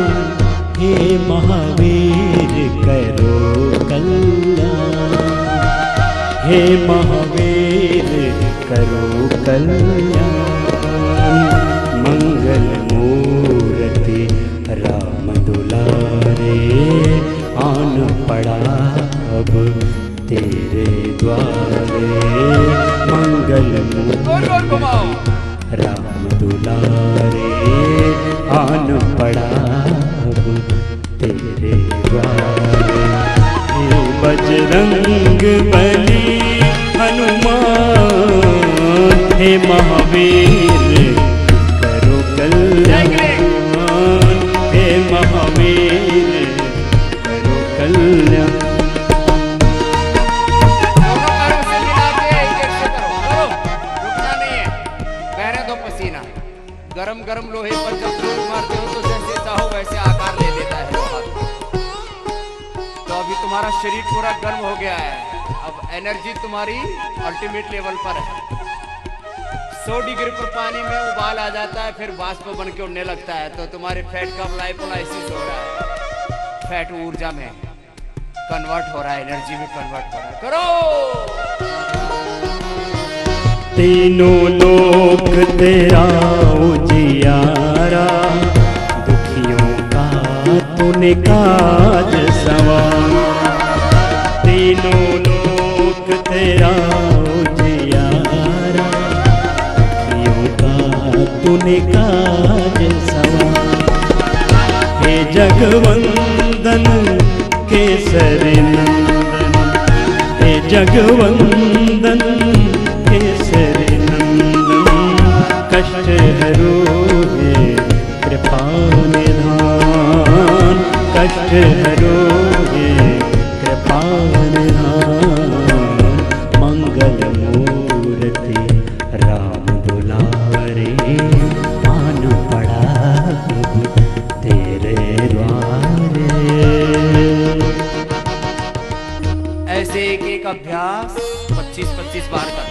हे महावीर करो कल्याण, हे महावीर करो कल्याण। मंगल मूर्ति राम दुलारे, और घुमाओ। राम दुलारे आन पड़ा अब तेरे द्वारे। हे बजरंग बली हनुमान, हे महावीर करो कल्याण, हे महावीर करो कल्याण। गरम गरम लोहे पर जब जोर मारते हो तो जैसे चाहो वैसे आकार ले लेता है लोहा। तो अभी तुम्हारा शरीर पूरा गर्म हो गया है, अब एनर्जी तुम्हारी अल्टीमेट लेवल पर है। 100 डिग्री पर पानी में उबाल आ जाता है, फिर वाष्प बन के उड़ने लगता है। तो तुम्हारे फैट का लाइपोलाइसिस हो रहा है, फैट ऊर्जा में कन्वर्ट हो रहा है, एनर्जी में कन्वर्ट हो रहा है। करो। तीनों लोक तेरा उजियारा, दुखियों का तूने काज संवारा। तीनों लोक तेरा उजियारा, दुखियों का तूने काज संवारा। हे जगवंदन केसरी नंदन, हे जगवंदन केसरी नंदन, कष्ट हरो हे कृपा निधान, कष्ट हरो हे कृपा निधान। मंगल मूर्ति राम दुलारे आन पड़ा तेरे द्वारे। ऐसे एक एक अभ्यास 25-25 बार करना।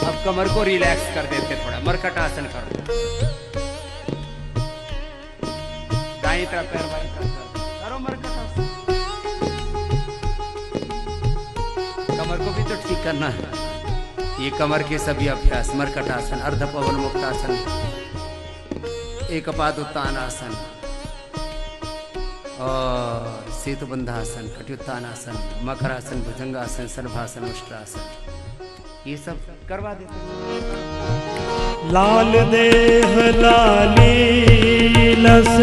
अब कमर को रिलैक्स कर देते, थोड़ा मरकट आसन करो। दाईं तरफ पैर बाईं तरफ करो मरकट आसन। कमर को भी तो ठीक करना है। ये कमर के सभी अभ्यास, मरकट आसन, अर्ध पवन मुक्त आसन, एकपाद उत्तान आसन और सेतुबंधासन, कटियुत्तानासन, मकरासन, भुजंगासन, सर्वासन, उष्ट्रासन, ये सब करवा देते। लाल देह लाली लस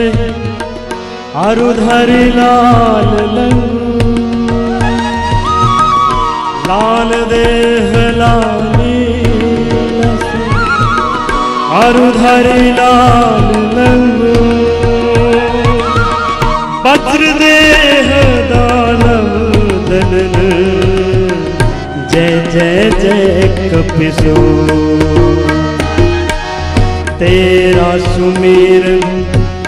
अरुधर लाल लंग, लाल देह लाली लस अरुधर लाल लंग। वज्र देह दानव दनन, जय जय जय कपिसो। तेरा सुमेरन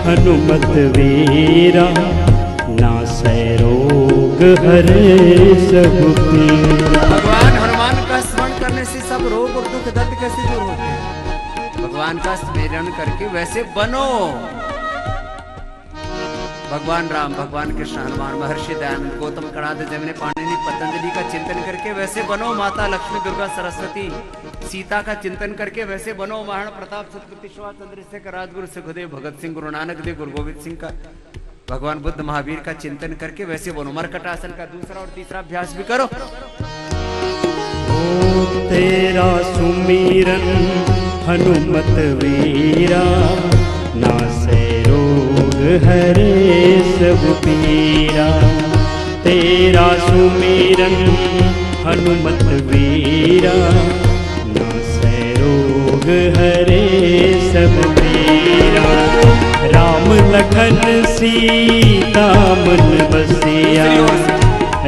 हनुमत वीरा, नासै रोग हरे सब पीरा। भगवान हनुमान का स्मरण करने से सब रोग और दुख दर्द कैसे दूर होते हैं? भगवान का स्मरण करके वैसे बनो। भगवान राम, भगवान कृष्ण, हनुमान, महर्षि दयानंद, गौतम, कणाद, जैमिनी, पाणिनि, पतंजलि का चिंतन करके वैसे बनो। माता लक्ष्मी, दुर्गा, सरस्वती, सीता का चिंतन करके वैसे बनो। महाराणा प्रताप, छत्रपति शिवाजी, चंद्रशेखर, राजगुरु, सुखदेव, भगत सिंह, गुरु नानक देव, गुरु गोविंद सिंह का, भगवान बुद्ध, महावीर का चिंतन करके वैसे बनो। मरकट आसन का दूसरा और तीसरा अभ्यास भी करो। ओ तेरा सुमीरन हनुमत वीरा, नासै रोग हरे सब पीरा। तेरा सुमीरन हनुमत वीरा, नासै रोग हरे सब पीरा। राम लखन सीता मन बसिया,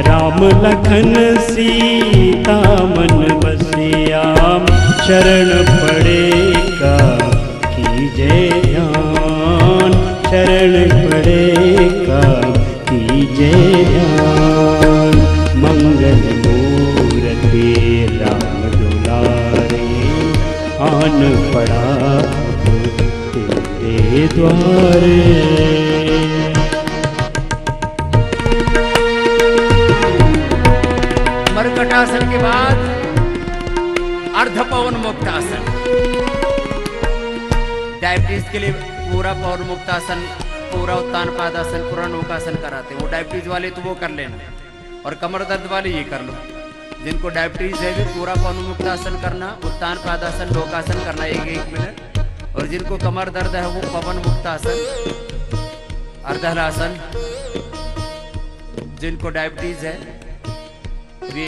राम लखन सीता मन बसिया। शरण पड़ेगा कीजे ध्यान, शरण पड़ेगा कीजे ध्यान। मंगल मूर्ति राम दुलारे, आन पड़ा तेरे द्वारे। मरकटासन के बाद अर्ध पवन मुक्त आसन। डायबिटीज के लिए पूरा पवन मुक्त आसन, पूरा उत्तान पादासन, पूरा नौकासन कराते हैं। वो डायबिटीज वाले तो वो कर लेना, और कमर दर्द वाले ये कर लो। जिनको डायबिटीज है भी पूरा पवनमुक्तासन करना, उत्तान पादासन, लोकासन करना 1-1 मिनट। और जिनको कमर दर्द है वो पवन मुक्तासन, अर्धहलासन। जिनको डायबिटीज है वे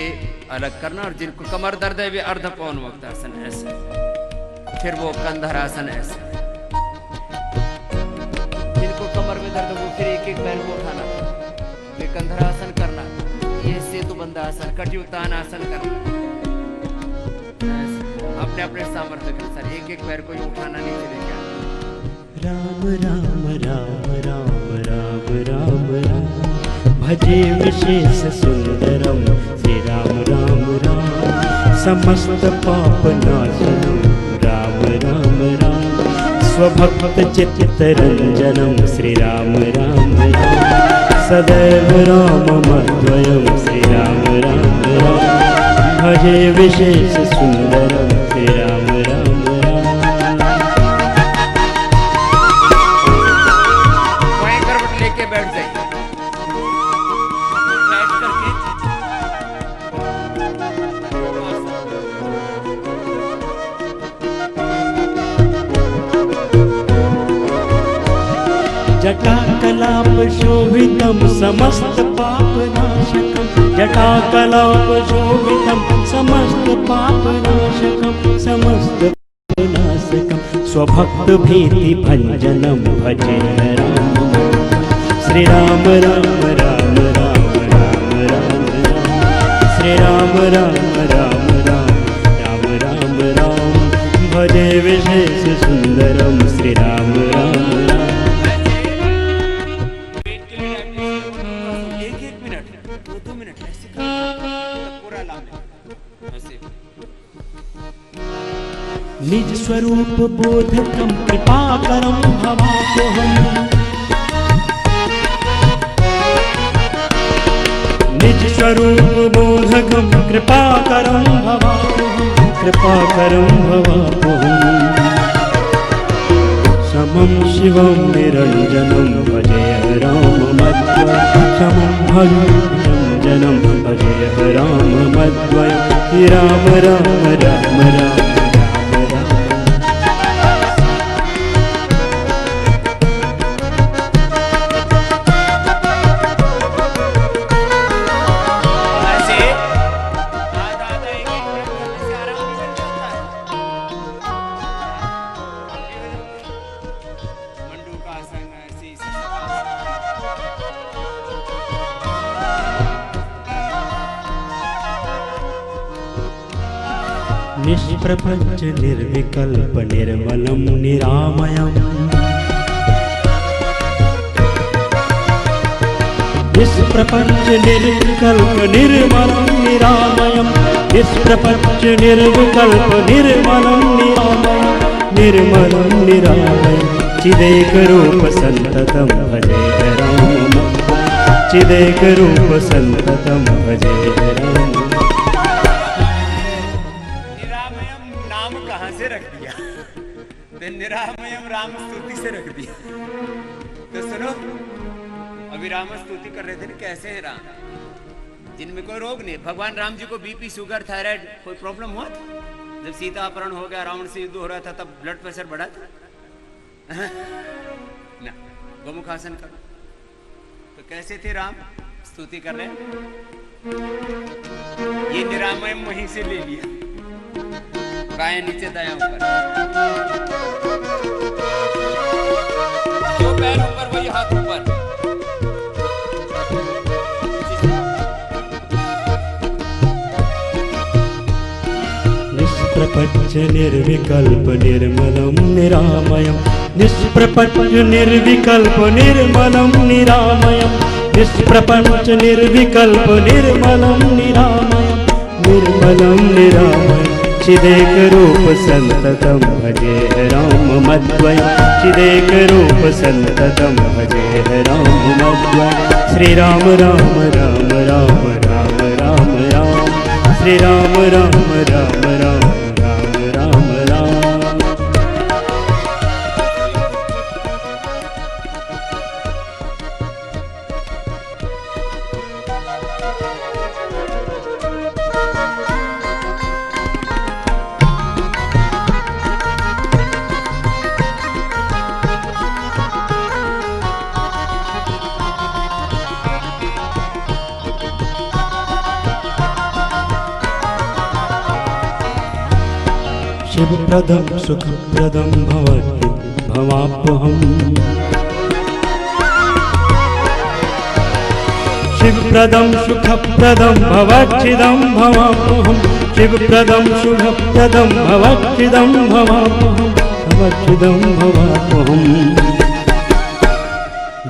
अलग करना, और जिनको कमर दर्द है वे अर्ध पवन मुक्तासन ऐसे, फिर वो कंधरासन ऐसे। जिनको कमर में दर्द वो फिर 1-1 पैर को उठाना, वे कंधरासन करना, ये सेतु बंधासन, कटी उत्तान आसन करना। अपने अपने सामर्थ्य के अनुसार 1-1 पैर को ही उठाना, नीचे लेके आना। राम राम राम राम राम राम राम भजे विशेष सुंदरम श्री राम राम राम समस्त पाप नाशनम राम राम राम स्वभक्त चित्त रंजनम श्री राम राम राम सदैव राममद्वयं श्री राम राम राम भजे विशेष सुंदरम श्री राम राम राम। वहीं करवट लेके बैठ जाइए, बैठ करके जटाकलाप शोभितं समस्त पापनाशकं जटाकलाप शोभितं समस्त पापनाशकं समस्त पापनाशकं स्वभक्त भीति भंजनं भजे राम श्री राम राम राम राम राम राम राम श्री राम राम राम राम राम राम राम भजे विशेष सुंदरम श्री राम राम राम। 1-1 मिनट, 2-2 मिनट ऐसे पूरा लाभ ऐसे। निज स्वरूप बोधकम कृपाकरम भवापोहम निज स्वरूप बोधकम कृपाकरम भवापोहम कृपाकरम भवापोहम समं शिवं निरंजनं भजे राम मद्वय समं भजनं भजे राम मद्वय राम राम राम राम निष्प्रपंच निर्विकल्प निर्मलं निरामयम् निष्प्रपंच निर्विकल्प निर्मलं निरामयम् निष्प्रपंच निर्विकल्प निर्मलं निरामयम् निर्मलं निरामयम् चिदेकरूप संततं भजे राम चिदेकरूप संततं भजे राम। निरामयम राम स्तुति से रख दिया। तो सुनो, अभी राम स्तुति कर रहे थे ना, कैसे है राम, जिनमें कोई रोग नहीं। भगवान राम जी को बीपी, शुगर, थायराइड कोई प्रॉब्लम हुआ था? जब सीता अपहरण हो गया, रावण से युद्ध हो रहा था, तब ब्लड प्रेशर बढ़ा था ना? गोमुखासन करो। तो कैसे थे राम, स्तुति कर रहे? ये निरामयम वहीं से ले लिया, बाएं नीचे दाया ऊपर, जो पैर ऊपर वही हाथ ऊपर। निष्प्रपंच निर्विकल्प निर्मलं निरामयम् निष्प्रपंच निर्विकल्प निर्मलं निरामयम् निष्प्रपंच निर्विकल्प निर्मलं निरामयम् निर्मलं निरामयम् चिदेकरूप संततं भजे राम मद्वय चिदेकरूप संततं भजे राम मद्वय श्री राम राम राम राम राम राम राम श्री राम राम राम राम राम राम राम। शिवप्रदं सुखप्रदं भवाप्यहम् शिवप्रदं सुखप्रदं भवच्छिदं भवाप्यहम् शिवप्रदं सुखप्रदं भवच्छिदं भवाप्यहम् भवच्छिदं भवाप्यहम्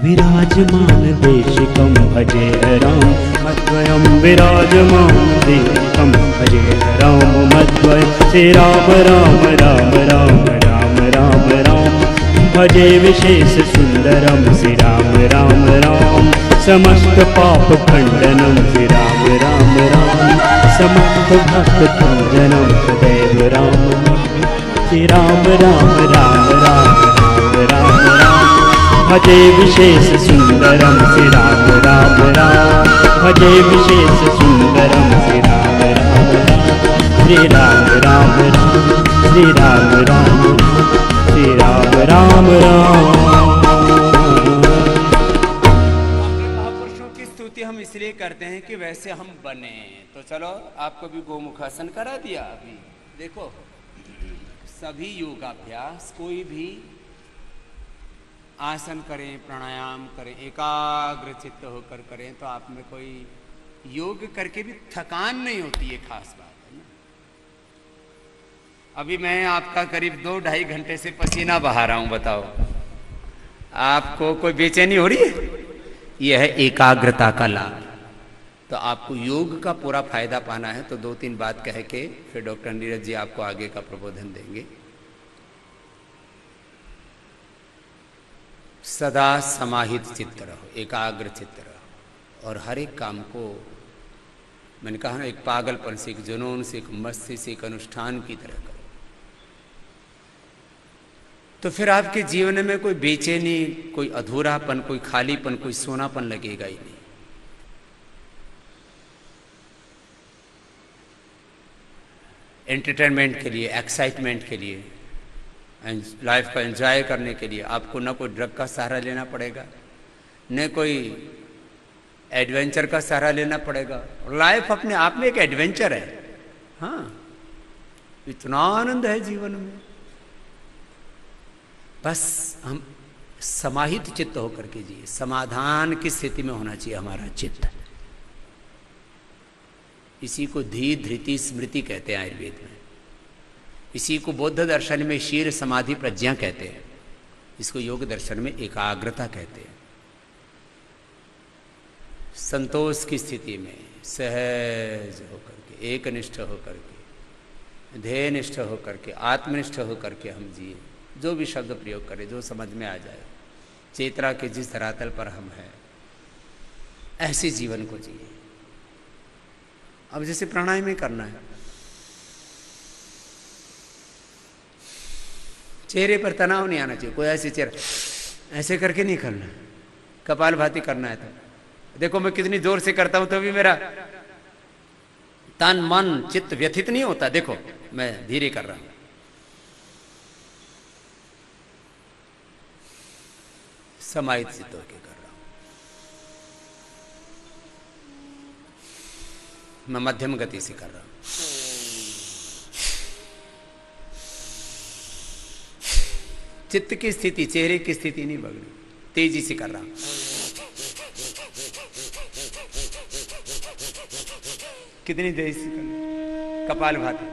विराजमान देशिकं भजे राम मद्वयं विराजमान देशिकं भजे राम मद्वयं श्री राम राम राम राम राम राम राम भजे विशेष सुंदरम श्री राम राम राम समस्त पाप खंडनम श्री राम राम राम समस्त भक्त पूजनम सदैव राम श्री राम राम राम राम राम राम राम भजे विशेष सुंदरम श्री राम राम राम भजे विशेष सुंदरम श्री राम राम राम श्री राम राम राम श्री राम राम श्री राम राम राम। महापुरुषों की स्तुति हम इसलिए करते हैं कि वैसे हम बने। तो चलो आपको भी गोमुखासन करा दिया। अभी देखो सभी योगाभ्यास कोई भी आसन करें प्राणायाम करें एकाग्र चित्त होकर करें तो आप में कोई योग करके भी थकान नहीं होती है, खास बात है ना। अभी मैं आपका करीब 2-2.5 घंटे से पसीना बहा रहा हूं, बताओ आपको कोई बेचैनी हो रही है? यह है एकाग्रता का लाभ। तो आपको योग का पूरा फायदा पाना है तो 2-3 बात कह के फिर डॉक्टर नीरज जी आपको आगे का प्रबोधन देंगे। सदा समाहित चित्त रहो, एकाग्र चित्त रहो और हर एक काम को मैंने कहा ना एक पागलपन से, एक जुनून से, एक मस्ती से, एक अनुष्ठान की तरह करो। तो फिर आपके जीवन में कोई बेचैनी, कोई अधूरापन, कोई खालीपन, कोई सोनापन लगेगा ही नहीं। एंटरटेनमेंट के लिए, एक्साइटमेंट के लिए, लाइफ को एंजॉय करने के लिए आपको न कोई ड्रग का सहारा लेना पड़ेगा, न कोई एडवेंचर का सहारा लेना पड़ेगा। लाइफ अपने आप में एक एडवेंचर है। हाँ, इतना आनंद है जीवन में। बस हम समाहित चित्त होकर के जिए, समाधान की स्थिति में होना चाहिए हमारा चित्त। इसी को धी धृति स्मृति कहते हैं आयुर्वेद में। इसी को बौद्ध दर्शन में शीर समाधि प्रज्ञा कहते हैं। इसको योग दर्शन में एकाग्रता कहते हैं। संतोष की स्थिति में सहज होकर के, एकनिष्ठ होकर के, ध्येयनिष्ठ होकर के, आत्मनिष्ठ होकर के हम जिए। जो भी शब्द प्रयोग करें, जो समझ में आ जाए, चेतना के जिस धरातल पर हम हैं ऐसे जीवन को जिए। अब जैसे प्राणायाम ही करना है, चेहरे पर तनाव नहीं आना चाहिए। कोई ऐसे चेहरा ऐसे करके नहीं करना, कपालभाति करना है। तो देखो मैं कितनी जोर से करता हूं तो भी मेरा तन मन चित्त व्यथित नहीं होता। देखो मैं धीरे कर रहा हूं, समाहित चित्त होकर कर रहा हूं। मैं मध्यम गति से कर रहा हूं। चित्त की स्थिति, चेहरे की स्थिति नहीं बगड़ी, तेजी से कर रहा हूं। कितनी देर से करना? कपालभाति,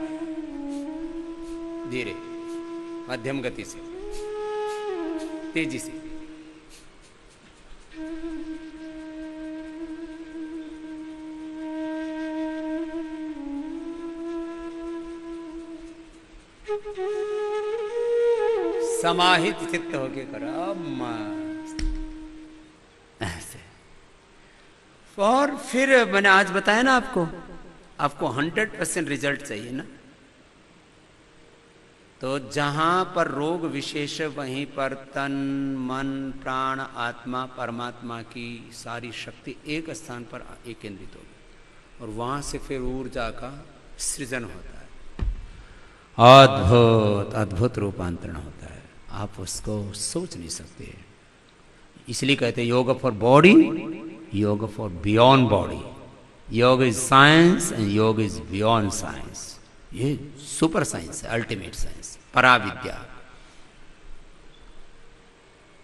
धीरे, मध्यम गति से, तेजी से। समाहित चित्त होके करो मस्त ऐसे। और फिर मैंने आज बताया ना आपको 100% रिजल्ट चाहिए ना। तो जहां पर रोग विशेष वहीं पर तन मन प्राण आत्मा परमात्मा की सारी शक्ति एक स्थान पर एक केंद्रित होगी और वहां से फिर ऊर्जा का सृजन होता है। अद्भुत अद्भुत रूपांतरण होता है, आप उसको सोच नहीं सकते। इसलिए कहते हैं योग फॉर बॉडी, योग फॉर बियॉन्ड बॉडी। योग इज साइंस एंड योग इज बियॉन्ड साइंस। ये सुपर साइंस है, अल्टीमेट साइंस, पराविद्या।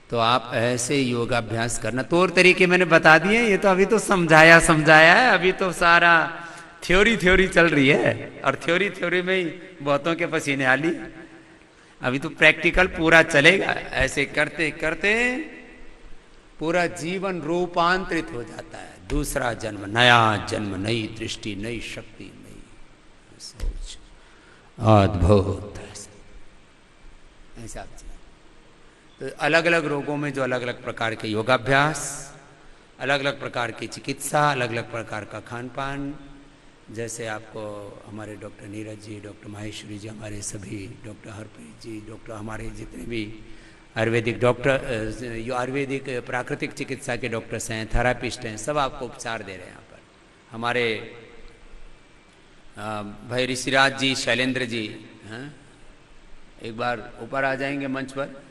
तो आप ऐसे योगाभ्यास करना। तौर तरीके मैंने बता दिए, ये तो अभी तो समझाया है, अभी तो सारा थ्योरी चल रही है, और थ्योरी में ही बहुतों के पसीने आ ली। अभी तो प्रैक्टिकल पूरा चलेगा। ऐसे करते करते पूरा जीवन रूपांतरित हो जाता है। दूसरा जन्म, नया जन्म, नई दृष्टि, नई शक्ति, नई सोच, अद्भुत ऐसा। तो अलग अलग रोगों में जो अलग अलग प्रकार के योगाभ्यास, अलग अलग प्रकार की चिकित्सा, अलग अलग प्रकार का खान पान, जैसे आपको हमारे डॉक्टर नीरज जी, डॉक्टर माहेश्वरी जी, हमारे सभी डॉक्टर हरप्रीत जी, डॉक्टर हमारे जितने भी आयुर्वेदिक डॉक्टर, जो आयुर्वेदिक प्राकृतिक चिकित्सा के डॉक्टर्स हैं, थेरापिस्ट हैं, सब आपको उपचार दे रहे हैं यहाँ पर। हमारे भाई ऋषिराज जी, शैलेंद्र जी, हैं, एक बार ऊपर आ जाएंगे मंच पर।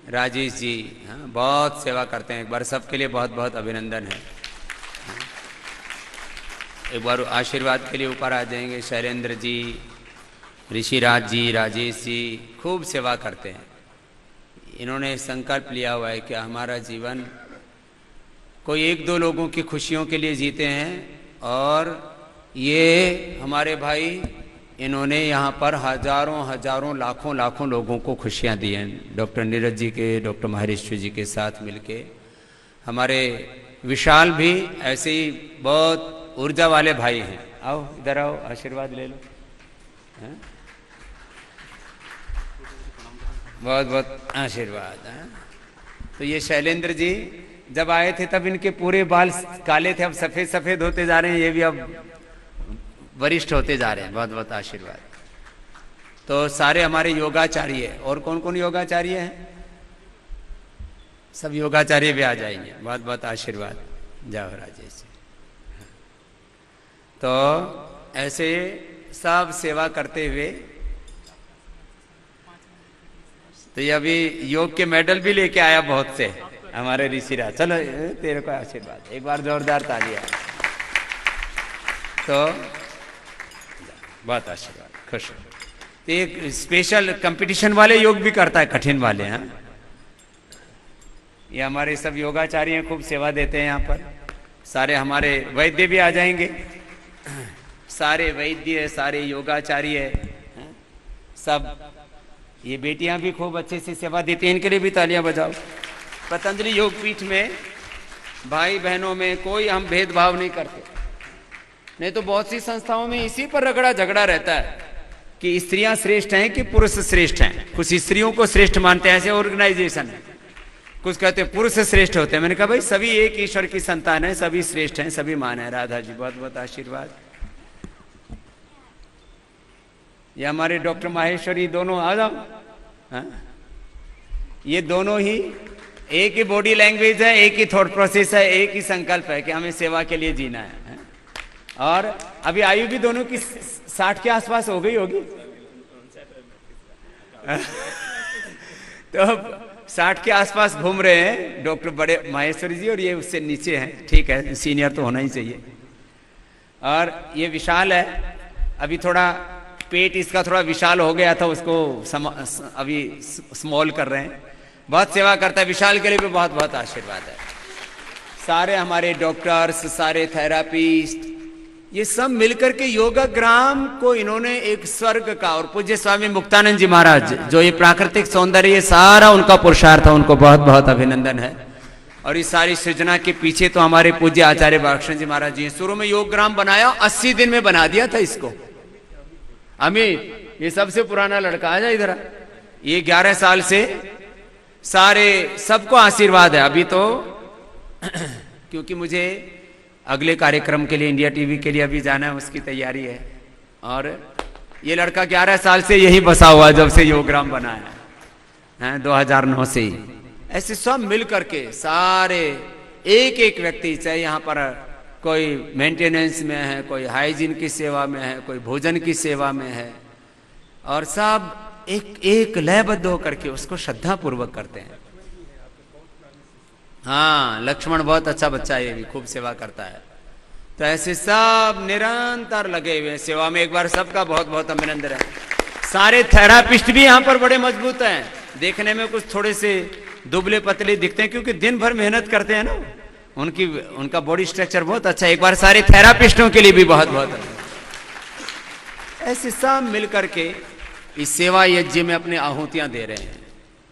राजेश जी, हाँ, बहुत सेवा करते हैं। एक बार सबके लिए बहुत बहुत अभिनंदन है। एक बार आशीर्वाद के लिए ऊपर आ जाएंगे। शैलेंद्र जी, ऋषिराज जी, राजेश जी खूब सेवा करते हैं। इन्होंने संकल्प लिया हुआ है कि हमारा जीवन कोई एक दो लोगों की खुशियों के लिए जीते हैं, और ये हमारे भाई इन्होंने यहाँ पर हजारों लाखों लोगों को खुशियाँ दी हैं। डॉक्टर नीरज जी के, डॉक्टर माहेश्वरी जी के साथ मिलके हमारे विशाल भी ऐसे ही बहुत ऊर्जा वाले भाई हैं। आओ इधर आओ, आशीर्वाद ले लो। बहुत बहुत आशीर्वाद। तो ये शैलेंद्र जी जब आए थे तब इनके पूरे बाल काले थे, अब सफेद सफेद होते जा रहे हैं। ये भी अब वरिष्ठ होते जा रहे हैं। बहुत बहुत आशीर्वाद। तो सारे हमारे योगाचार्य, और कौन कौन योगाचार्य हैं? सब योगाचार्य भी आ जाएंगे। बहुत बहुत आशीर्वाद। जाओ राजेश जी। तो ऐसे सब सेवा करते हुए, तो ये अभी योग के मेडल भी लेके आया बहुत से हमारे ऋषिराज। चलो तेरे को आशीर्वाद, एक बार जोरदार तालियां। तो बहुत आशीर्वाद, खुश। तो एक स्पेशल कंपटीशन वाले योग भी करता है, कठिन वाले हैं। ये हमारे सब योगाचार्य खूब सेवा देते हैं यहाँ पर। सारे हमारे वैद्य भी आ जाएंगे, सारे वैद्य, सारे योगाचार्य सब। ये बेटियां भी खूब अच्छे से सेवा देती हैं, इनके लिए भी तालियां बजाओ। पतंजलि योगपीठ में भाई बहनों में कोई हम भेदभाव नहीं करते। नहीं तो बहुत सी संस्थाओं में इसी पर रगड़ा झगड़ा रहता है कि स्त्रियां श्रेष्ठ हैं कि पुरुष श्रेष्ठ हैं। कुछ स्त्रियों को श्रेष्ठ मानते हैं, ऐसे ऑर्गेनाइजेशन है। कुछ कहते हैं पुरुष श्रेष्ठ होते हैं। मैंने कहा भाई सभी एक ईश्वर की संतान है, सभी श्रेष्ठ हैं, सभी मान है। राधा जी बहुत बहुत आशीर्वाद। ये हमारे डॉक्टर माहेश्वरी दोनों आ जाओ। ये दोनों ही एक ही बॉडी लैंग्वेज है, एक ही थॉट प्रोसेस है, एक ही संकल्प है कि हमें सेवा के लिए जीना है। और अभी आयु भी दोनों की 60 के आसपास हो गई होगी। तो अब 60 के आसपास घूम रहे हैं डॉक्टर बड़े माहेश्वरी जी, और ये उससे नीचे हैं। ठीक है, सीनियर तो होना ही चाहिए। और ये विशाल है, अभी थोड़ा पेट इसका थोड़ा विशाल हो गया था, उसको अभी स्मॉल कर रहे हैं। बहुत सेवा करता है। विशाल के लिए भी बहुत बहुत आशीर्वाद है। सारे हमारे डॉक्टर्स, सारे थेरापिस्ट, ये सब मिलकर के योगाग्राम को इन्होंने एक स्वर्ग का, और पूज्य स्वामी मुक्तानंद जी महाराज जो ये प्राकृतिक सौंदर्य, ये सारा उनका पुरुषार्थ था। उनको बहुत बहुत अभिनंदन है। और इस सारी सृजना के पीछे तो हमारे पूज्य आचार्य बालकृष्ण जी महाराज जी। शुरू में योगग्राम बनाया, 80 दिन में बना दिया था इसको। अमित, ये सबसे पुराना लड़का, आ जा इधर। ये 11 साल से सारे सबको आशीर्वाद है। अभी तो क्योंकि मुझे अगले कार्यक्रम के लिए इंडिया टीवी के लिए अभी जाना है, उसकी तैयारी है। और ये लड़का 11 साल से यही बसा हुआ, जब से योगग्राम बना है 2009 से ही। ऐसे सब मिल करके सारे एक एक व्यक्ति, चाहे यहाँ पर कोई मेंटेनेंस में है, कोई हाइजीन की सेवा में है, कोई भोजन की सेवा में है, और सब एक एक लयबद्ध होकर के उसको श्रद्धा पूर्वक करते हैं। हाँ, लक्ष्मण बहुत अच्छा बच्चा है, ये भी खूब सेवा करता है। तो ऐसे सब निरंतर लगे हुए हैं सेवा में। एक बार सबका बहुत बहुत अभिनंदन है। सारे थेरापिस्ट भी यहाँ पर बड़े मजबूत हैं। देखने में कुछ थोड़े से दुबले पतले दिखते हैं क्योंकि दिन भर मेहनत करते हैं ना, उनका बॉडी स्ट्रक्चर बहुत अच्छा है। एक बार सारे थेरापिस्टों के लिए भी बहुत बहुत ऐसे सब मिलकर के इस सेवा यज्ञ में अपनी आहुतियां दे रहे हैं।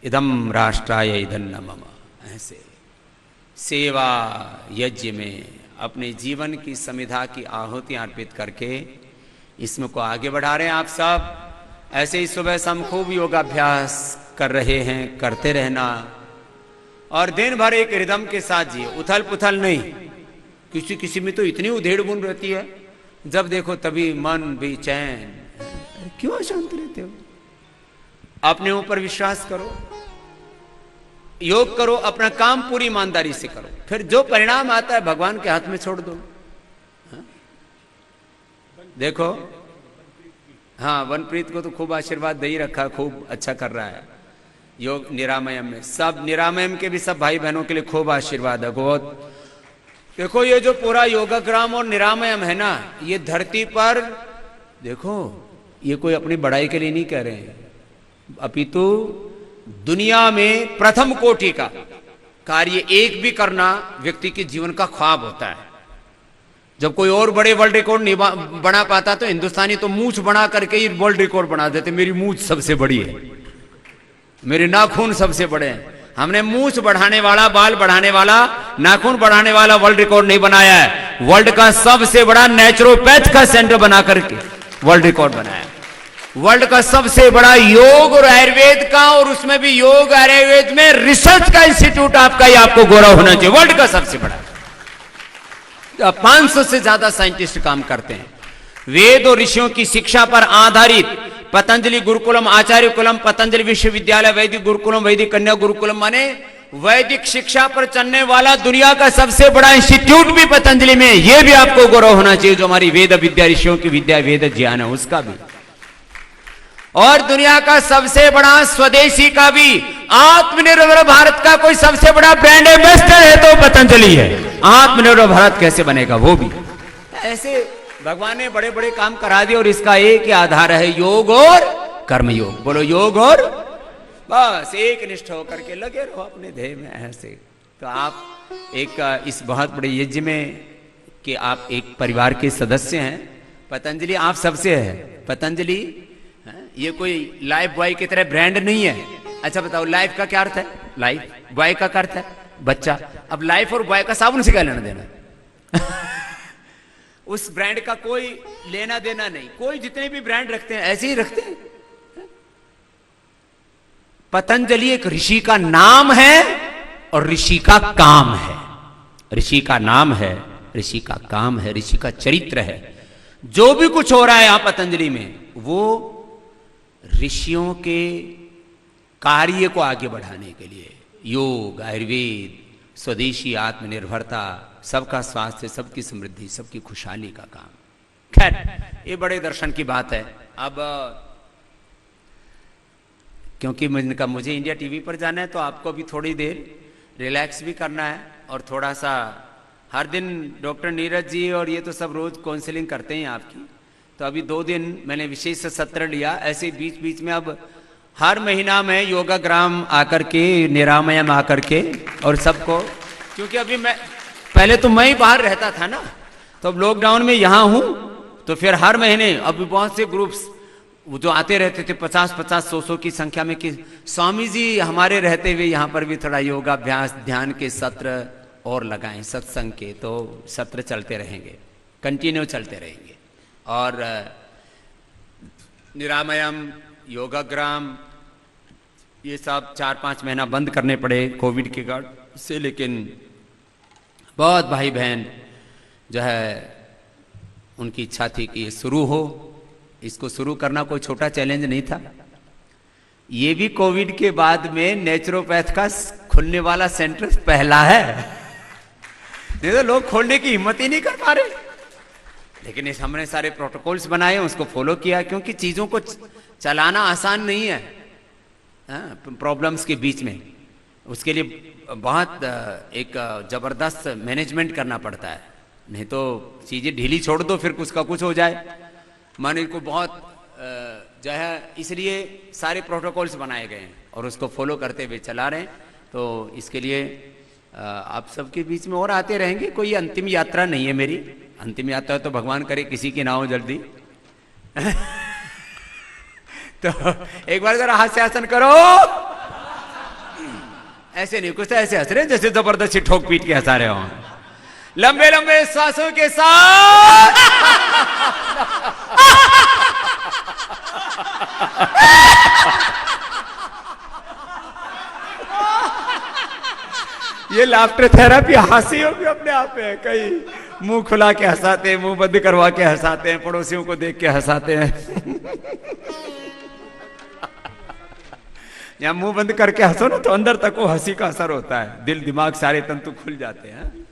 इदम राष्ट्राय इदं न मम, ऐसे सेवा यज्ञ में अपने जीवन की समिधा की आहुतियां अर्पित करके इसमें को आगे बढ़ा रहे हैं। आप सब ऐसे ही सुबह शाम खूब योगाभ्यास कर रहे हैं, करते रहना और दिन भर एक रिदम के साथ जिए, उथल पुथल नहीं। किसी किसी में तो इतनी उधेड़ बुन रहती है, जब देखो तभी मन बेचैन। क्यों अशांत रहते हो? अपने ऊपर विश्वास करो, योग करो, अपना काम पूरी ईमानदारी से करो, फिर जो परिणाम आता है भगवान के हाथ में छोड़ दो। देखो, हाँ, वनप्रीत को तो खूब आशीर्वाद दे ही रखा, खूब अच्छा कर रहा है योग निरामयम में। सब निरामयम के भी सब भाई बहनों के लिए खूब आशीर्वाद है। बहुत देखो, ये जो पूरा योगाग्राम और निरामयम है ना, ये धरती पर देखो, ये कोई अपनी बड़ाई के लिए नहीं कह रहे हैं, अपितु दुनिया में प्रथम कोटि का कार्य एक भी करना व्यक्ति के जीवन का ख्वाब होता है। जब कोई और बड़े वर्ल्ड रिकॉर्ड नहीं बना पाता तो हिंदुस्तानी तो मूंछ बना करके ही वर्ल्ड रिकॉर्ड बना देते। मेरी मूंछ सबसे बड़ी है, मेरे नाखून सबसे बड़े हैं। हमने मूंछ बढ़ाने वाला, बाल बढ़ाने वाला, नाखून बढ़ाने वाला वर्ल्ड रिकॉर्ड नहीं बनाया है। वर्ल्ड का सबसे बड़ा नेचुरोपैथ का सेंटर बना करके वर्ल्ड रिकॉर्ड बनाया। वर्ल्ड का सबसे बड़ा योग और आयुर्वेद का, और उसमें भी योग आयुर्वेद में रिसर्च का इंस्टीट्यूट आपका ही आपको गौरव होना चाहिए। वर्ल्ड का सबसे बड़ा 500 से ज्यादा साइंटिस्ट काम करते हैं। वेद और ऋषियों की शिक्षा पर आधारित पतंजलि गुरुकुलम, आचार्य कुलम, पतंजलि विश्वविद्यालय, वैदिक गुरुकुलम, वैदिक कन्या गुरुकुलम, माने वैदिक शिक्षा पर चलने वाला दुनिया का सबसे बड़ा इंस्टीट्यूट भी पतंजलि में। यह भी आपको गौरव होना चाहिए, जो हमारी वेद विद्या, ऋषियों की विद्या, वेद ज्ञान है उसका भी। और दुनिया का सबसे बड़ा स्वदेशी का भी, आत्मनिर्भर भारत का कोई सबसे बड़ा ब्रांड एम्बेसडर है तो पतंजलि है। आत्मनिर्भर भारत कैसे बनेगा, वो भी ऐसे भगवान ने बड़े बड़े काम करा दिए। और इसका एक ही आधार है, योग और कर्म योग। बोलो योग और, बस एक निष्ठ होकर के लगे रहो अपने ध्येय में ऐसे। तो आप एक इस बहुत बड़े यज्ञ में कि आप एक परिवार के सदस्य हैं। पतंजलि आप सबसे है। पतंजलि ये कोई लाइफ बॉय की तरह ब्रांड नहीं है। अच्छा बताओ, लाइफ का क्या अर्थ है? लाइफ, बॉय का क्या अर्थ है? बच्चा। अब लाइफ और बॉय का साबुन से क्या लेना देना? उस ब्रांड का कोई लेना देना नहीं। कोई जितने भी ब्रांड रखते हैं ऐसे ही रखते हैं। पतंजलि एक ऋषि का नाम है और ऋषि का काम है। ऋषि का नाम है, ऋषि का काम है, ऋषि का चरित्र है। जो भी कुछ हो रहा है यहां पतंजलि में, वो ऋषियों के कार्य को आगे बढ़ाने के लिए, योग, आयुर्वेद, स्वदेशी आत्मनिर्भरता, सबका स्वास्थ्य, सबकी समृद्धि, सबकी खुशहाली का काम। खैर, ये बड़े दर्शन की बात है। अब क्योंकि मुझे इंडिया टीवी पर जाना है, तो आपको भी थोड़ी देर रिलैक्स भी करना है और थोड़ा सा हर दिन डॉक्टर नीरज जी और ये तो सब रोज काउंसलिंग करते हैं आपकी। तो अभी 2 दिन मैंने विशेष सत्र लिया। ऐसे बीच बीच में अब हर महीना में योगाग्राम आकर के, निरामयम आकर के, और सबको, क्योंकि अभी मैं पहले तो मैं ही बाहर रहता था ना, तो अब लॉकडाउन में यहाँ हूँ, तो फिर हर महीने अभी बहुत से ग्रुप्स वो जो आते रहते थे 50-50, 100 की संख्या में, कि स्वामी जी हमारे रहते हुए यहाँ पर भी थोड़ा योगाभ्यास, ध्यान के सत्र और लगाएं, सत्संग के। तो सत्र चलते रहेंगे, कंटिन्यू चलते रहेंगे। और निरामयम, योगाग्राम, ये सब 4-5 महीना बंद करने पड़े कोविड के कारण से, लेकिन बहुत भाई बहन जो है उनकी इच्छा थी कि ये शुरू हो। इसको शुरू करना कोई छोटा चैलेंज नहीं था। ये भी कोविड के बाद में नेचुरोपैथ का खुलने वाला सेंटर पहला है। नहीं तो लोग खोलने की हिम्मत ही नहीं कर पा रहे, लेकिन इस हमने सारे प्रोटोकॉल्स बनाए, उसको फॉलो किया, क्योंकि चीजों को चलाना आसान नहीं है प्रॉब्लम्स के बीच में। उसके लिए बहुत एक जबरदस्त मैनेजमेंट करना पड़ता है। नहीं तो चीजें ढीली छोड़ दो फिर कुछ का कुछ हो जाए। मानो इनको बहुत जो है, इसलिए सारे प्रोटोकॉल्स बनाए गए हैं और उसको फॉलो करते हुए चला रहे हैं। तो इसके लिए आप सबके बीच में और आते रहेंगे। कोई अंतिम यात्रा नहीं है मेरी। अंतिम यात्रा तो भगवान करे किसी की ना हो जल्दी। तो एक बार जरा हास्यासन करो। ऐसे नहीं, कुछ ऐसे हंस रहे जैसे जबरदस्ती ठोक पीट के हंसा रहे हो। लंबे लंबे श्वासों के साथ ये लाफ्टर थेरेपी हंसी होगी अपने आप में। कई मुंह खुला के हंसाते हैं, मुंह बंद करवा के हंसाते हैं, पड़ोसियों को देख के हंसाते हैं। या मुंह बंद करके हंसो ना तो अंदर तक वो हंसी का असर होता है, दिल दिमाग सारे तंतु खुल जाते हैं।